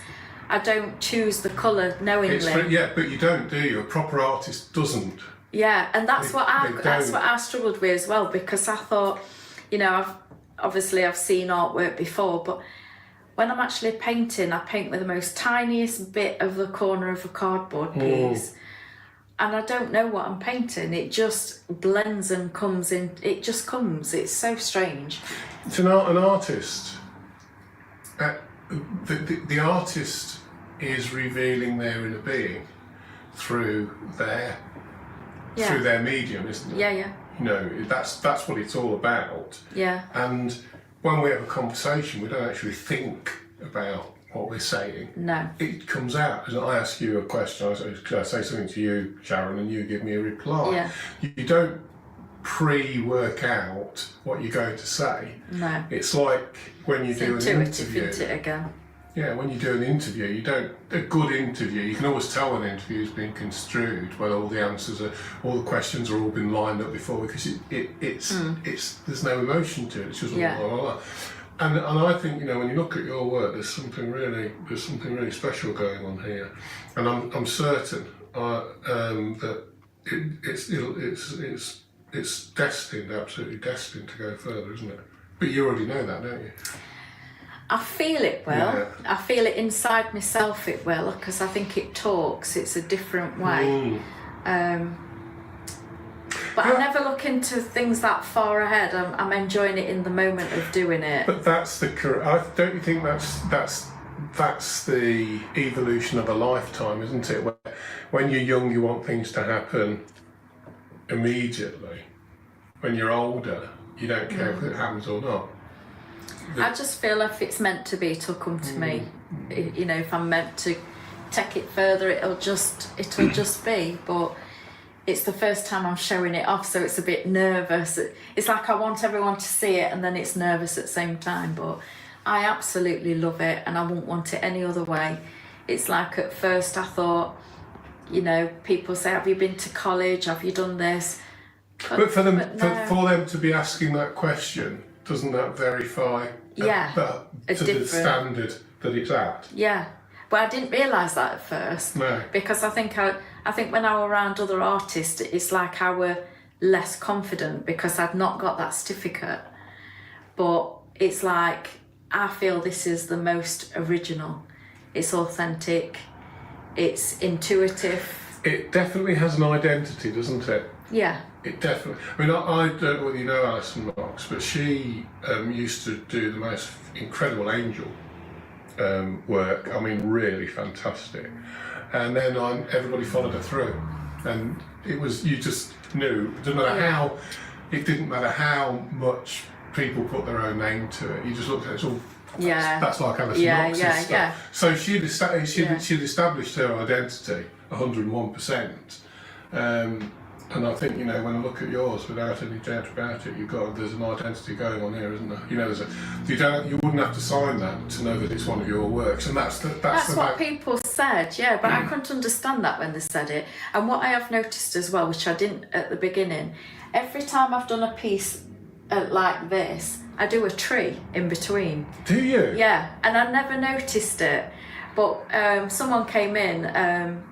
I don't choose the colour knowingly. But you don't, do you? A proper artist doesn't. Yeah, and that's what I struggled with as well, because I thought, you know, I've seen artwork before, but when I'm actually painting, I paint with the most tiniest bit of the corner of a cardboard piece. And I don't know what I'm painting. It just blends and comes in. It just comes. It's so strange. It's an artist. The artist is revealing their inner being through their medium, isn't it? Yeah. You know, that's what it's all about. Yeah. And when we have a conversation, we don't actually think about what we're saying. No. It comes out. As I ask you a question, I say something to you, Sharon, and you give me a reply. Yeah. You don't pre-work out what you're going to say. No. It's like when you do an interview. Isn't it, again? Yeah, when you do an interview, a good interview, you can always tell when an interview's been construed, when all the questions are all been lined up before, because it's there's no emotion to it. It's just blah, blah, blah. And I think, you know, when you look at your work, there's something really special going on here, and I'm certain that it's destined, absolutely destined to go further, isn't it? But you already know that, don't you? I feel it will. Yeah. I feel it inside myself. It will, because I think it talks. It's a different way. But I never look into things that far ahead. I'm enjoying it in the moment of doing it. But that's don't you think that's the evolution of a lifetime, isn't it? When you're young, you want things to happen immediately. When you're older, you don't care if it happens or not. I just feel if it's meant to be, it'll come to me. You know, if I'm meant to take it further, it'll just be. But it's the first time I'm showing it off, so it's a bit nervous. It's like I want everyone to see it, and then it's nervous at the same time. But I absolutely love it, and I wouldn't want it any other way. It's like at first I thought, you know, people say, "Have you been to college? Have you done this?" But for them to be asking that question, doesn't that verify the standard that it's at? Yeah, but I didn't realise that at first. No. Because I think when I were around other artists, it's like I were less confident because I'd not got that certificate. But it's like I feel this is the most original. It's authentic. It's intuitive. It definitely has an identity, doesn't it? Yeah. It definitely. I mean, I don't know whether you know Alison Knox, but she used to do the most incredible angel work. I mean, really fantastic. And then everybody followed her through, and you just knew. It didn't matter how much people put their own name to it. You just looked at it. It's all. Yeah. That's like Alison Knox's stuff. Yeah. So she'd established her identity 101%. And I think, you know, when I look at yours, without any doubt about it, there's an identity going on here, isn't there? You know, you wouldn't have to sign that to know that it's one of your works, and that's what people said, yeah. But I couldn't understand that when they said it. And what I have noticed as well, which I didn't at the beginning, every time I've done a piece like this, I do a tree in between. Do you? Yeah, and I never noticed it, but someone came in.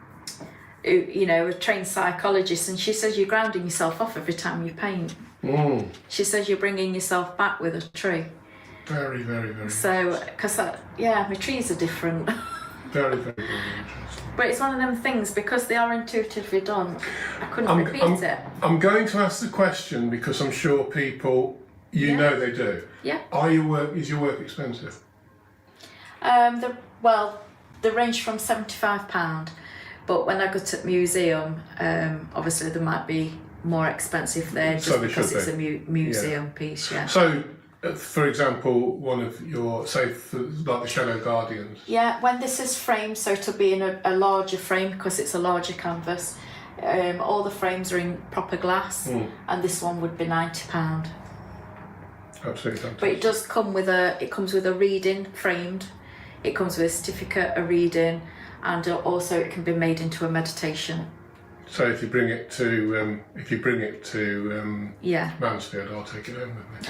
You know, a trained psychologist, and she says you're grounding yourself off every time you paint. She says you're bringing yourself back with a tree. Very, very, very. So, because my trees are different. Very, very, very interesting. But it's one of them things, because they are intuitively done, I couldn't repeat it. I'm going to ask the question because I'm sure people, you know they do. Yeah. Is your work expensive? They range from £75, but when I go to the museum, obviously they might be more expensive there, just because it's a museum piece. Yeah. So, for example, one of your, say, like the Shadow Guardians. Yeah, when this is framed, so it'll be in a larger frame because it's a larger canvas. All the frames are in proper glass, and this one would be £90. Absolutely fantastic. But it does come with a reading framed. It comes with a certificate, a reading, and also it can be made into a meditation. So if you bring it to Mansfield, I'll take it home with me.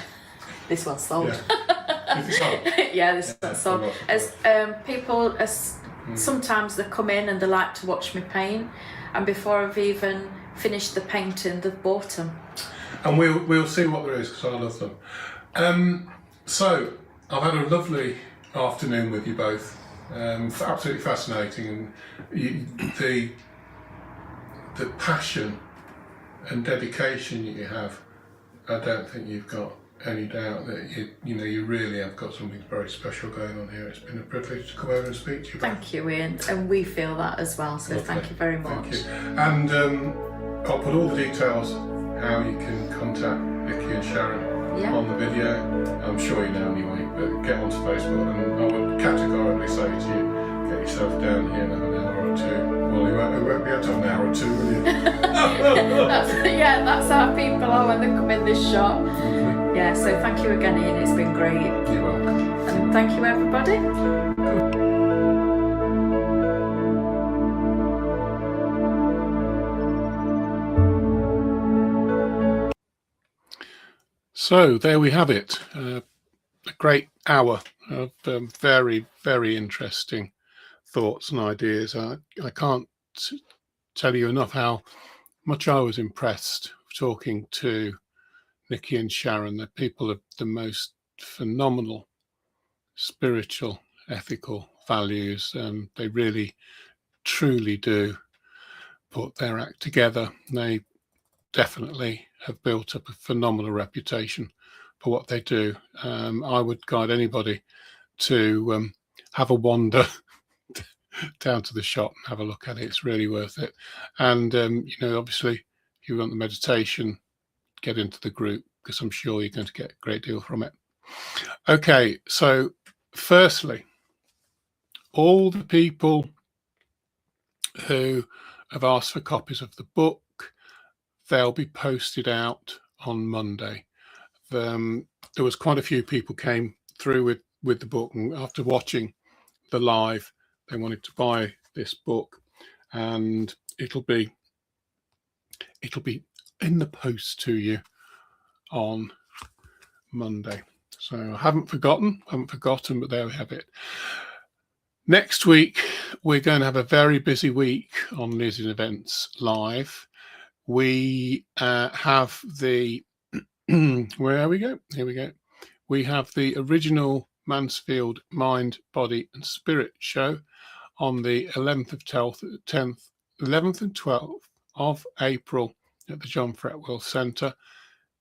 This one's sold. Yeah, is it sold? Yeah, this one's sold. As people, sometimes they come in and they like to watch me paint, and before I've even finished the painting, they've bought them. And we'll see what there is, because I love them. So I've had a lovely afternoon with you both. Absolutely fascinating, and the passion and dedication that you have, I don't think you've got any doubt that you really have got something very special going on here. It's been a privilege to come over and speak to you. Thank you, Ian, and we feel that as well, so Lovely. thank you very much. Thank you. And I'll put all the details how you can contact Nicky and Sharon on the video. I'm sure you know anyway, but get onto Facebook, and I would categorically say to you, get yourself down here and have an hour or two. Well, you won't be able to have an hour or two, will you? that's how people are when they come in this shop. Yeah, so thank you again, Ian, it's been great. You're welcome. And thank you, everybody. So there we have it, a great hour of very, very interesting thoughts and ideas. I can't tell you enough how much I was impressed talking to Nicky and Sharon. They're people of the most phenomenal spiritual, ethical values. They really, truly do put their act together. They definitely have built up a phenomenal reputation for what they do. I would guide anybody to have a wander down to the shop and have a look at it. It's really worth it. And obviously, if you want the meditation, get into the group, because I'm sure you're going to get a great deal from it. Okay, so firstly, all the people who have asked for copies of the book, they'll be posted out on Monday. There was quite a few people came through with the book, and after watching the live, they wanted to buy this book, and it'll be in the post to you on Monday. So I haven't forgotten, but there we have it. Next week, we're going to have a very busy week on Liz in Events Live. We have the where we go. Here we go. We have the original Mansfield Mind, Body and Spirit show on the 11th and 12th of April at the John Fretwell Centre.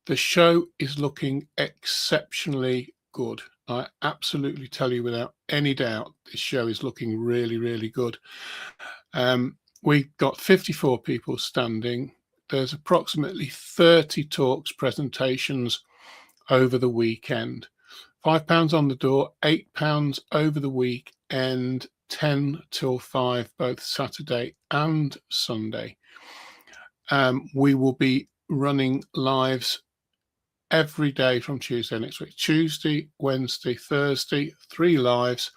The show is looking exceptionally good. I absolutely tell you without any doubt, this show is looking really, really good. We've got 54 people standing. There's approximately 30 talks, presentations over the weekend. £5 on the door, £8 over the weekend, 10 till 5, both Saturday and Sunday. We will be running lives every day from Tuesday next week. Tuesday, Wednesday, Thursday, 3 lives.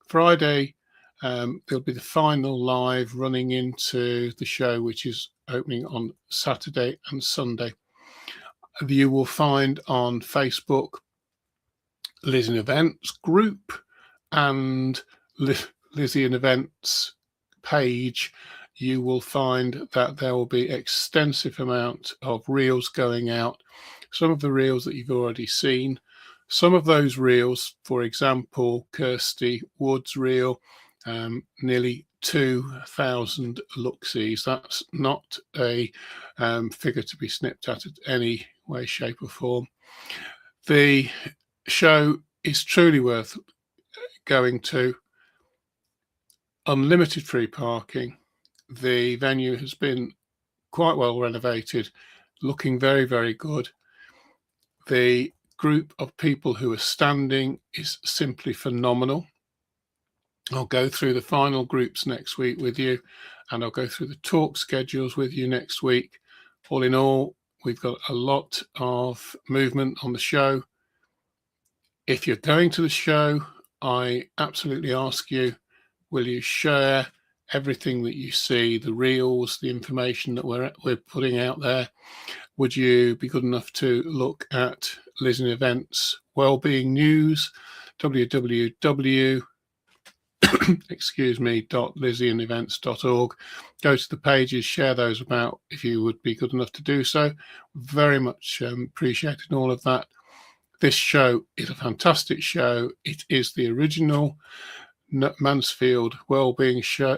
Friday, there'll be the final live running into the show, which is opening on Saturday and Sunday. You will find on Facebook Liz in Events group and Lizzie in Events page. You will find that there will be extensive amount of reels going out. Some of the reels that you've already seen. Some of those reels, for example, Kirsty Wood's reel, nearly 2,000 look-sees. That's not a figure to be snipped at any way, shape or form. The show is truly worth going to. Unlimited free parking. The venue has been quite well renovated, looking very, very good. The group of people who are standing is simply phenomenal. I'll go through the final groups next week with you, and I'll go through the talk schedules with you next week. All in all, we've got a lot of movement on the show. If you're going to the show, I absolutely ask you, will you share everything that you see, the reels, the information that we're putting out there? Would you be good enough to look at Liz in Events Wellbeing News, www.lizzieandevents.org. Go to the pages, share those about if you would be good enough to do so. Very much appreciating all of that. This show is a fantastic show. It is the original Mansfield Wellbeing Show,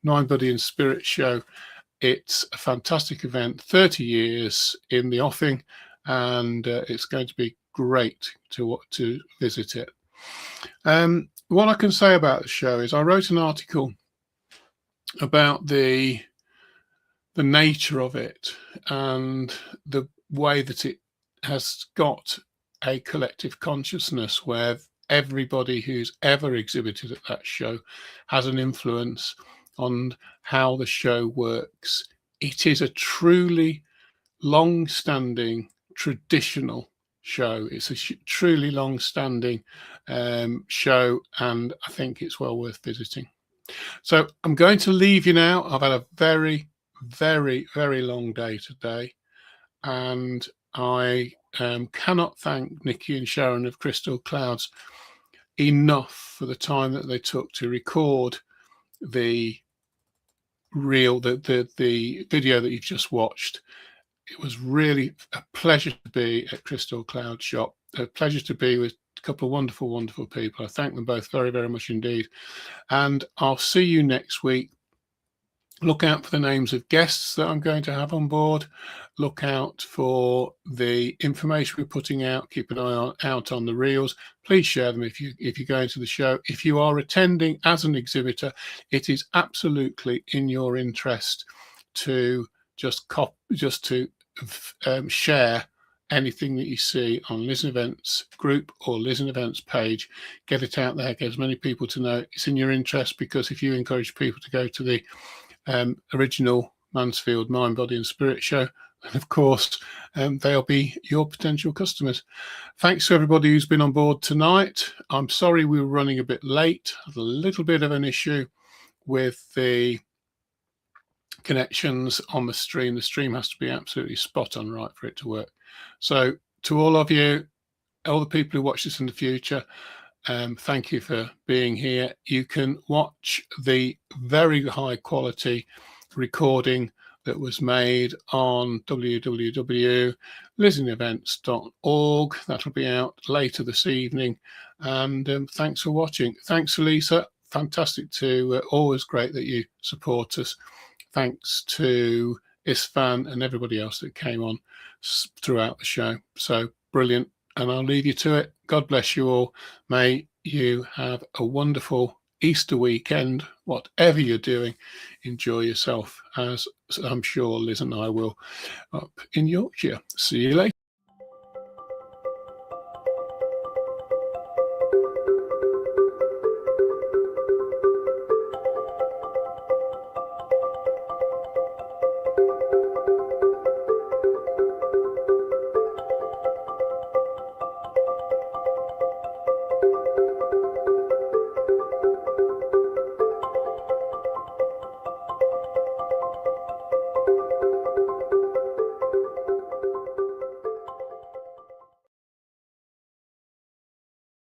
Mind, Body and Spirit show. It's a fantastic event, 30 years in the offing, and it's going to be great to visit it. What I can say about the show is I wrote an article about the nature of it and the way that it has got a collective consciousness where everybody who's ever exhibited at that show has an influence on how the show works. It is a truly long-standing, traditional show. It's a truly long-standing show, and I think it's well worth visiting. So I'm going to leave you now. I've had a very, very, very long day today, and I cannot thank Nicky and Sharon of Crystal Clouds enough for the time that they took to record the video that you've just watched. It was really a pleasure to be at Crystal Cloud Shop, a pleasure to be with a couple of wonderful, wonderful people. I thank them both very, very much indeed. And I'll see you next week. Look out for the names of guests that I'm going to have on board. Look out for the information we're putting out. Keep an eye out on the reels. Please share them if you're going to the show. If you are attending as an exhibitor, it is absolutely in your interest to share anything that you see on Liz in Events group or Liz in Events page. Get it out there. Get as many people to know. It's in your interest, because if you encourage people to go to the original Mansfield Mind, Body and Spirit show, and of course they'll be your potential customers. Thanks to everybody who's been on board tonight. I'm sorry we were running a bit late. I had a little bit of an issue with the connections on the stream. The stream has to be absolutely spot on right for it to work. So to all of you, all the people who watch this in the future, thank you for being here. You can watch the very high quality recording that was made on www.lizinevents.org. That'll be out later this evening. And thanks for watching. Thanks, Lisa. Fantastic always great that you support us. Thanks to Isfan and everybody else that came on throughout the show. So brilliant. And I'll leave you to it. God bless you all. May you have a wonderful Easter weekend. Whatever you're doing, enjoy yourself, as I'm sure Liz and I will up in Yorkshire. See you later.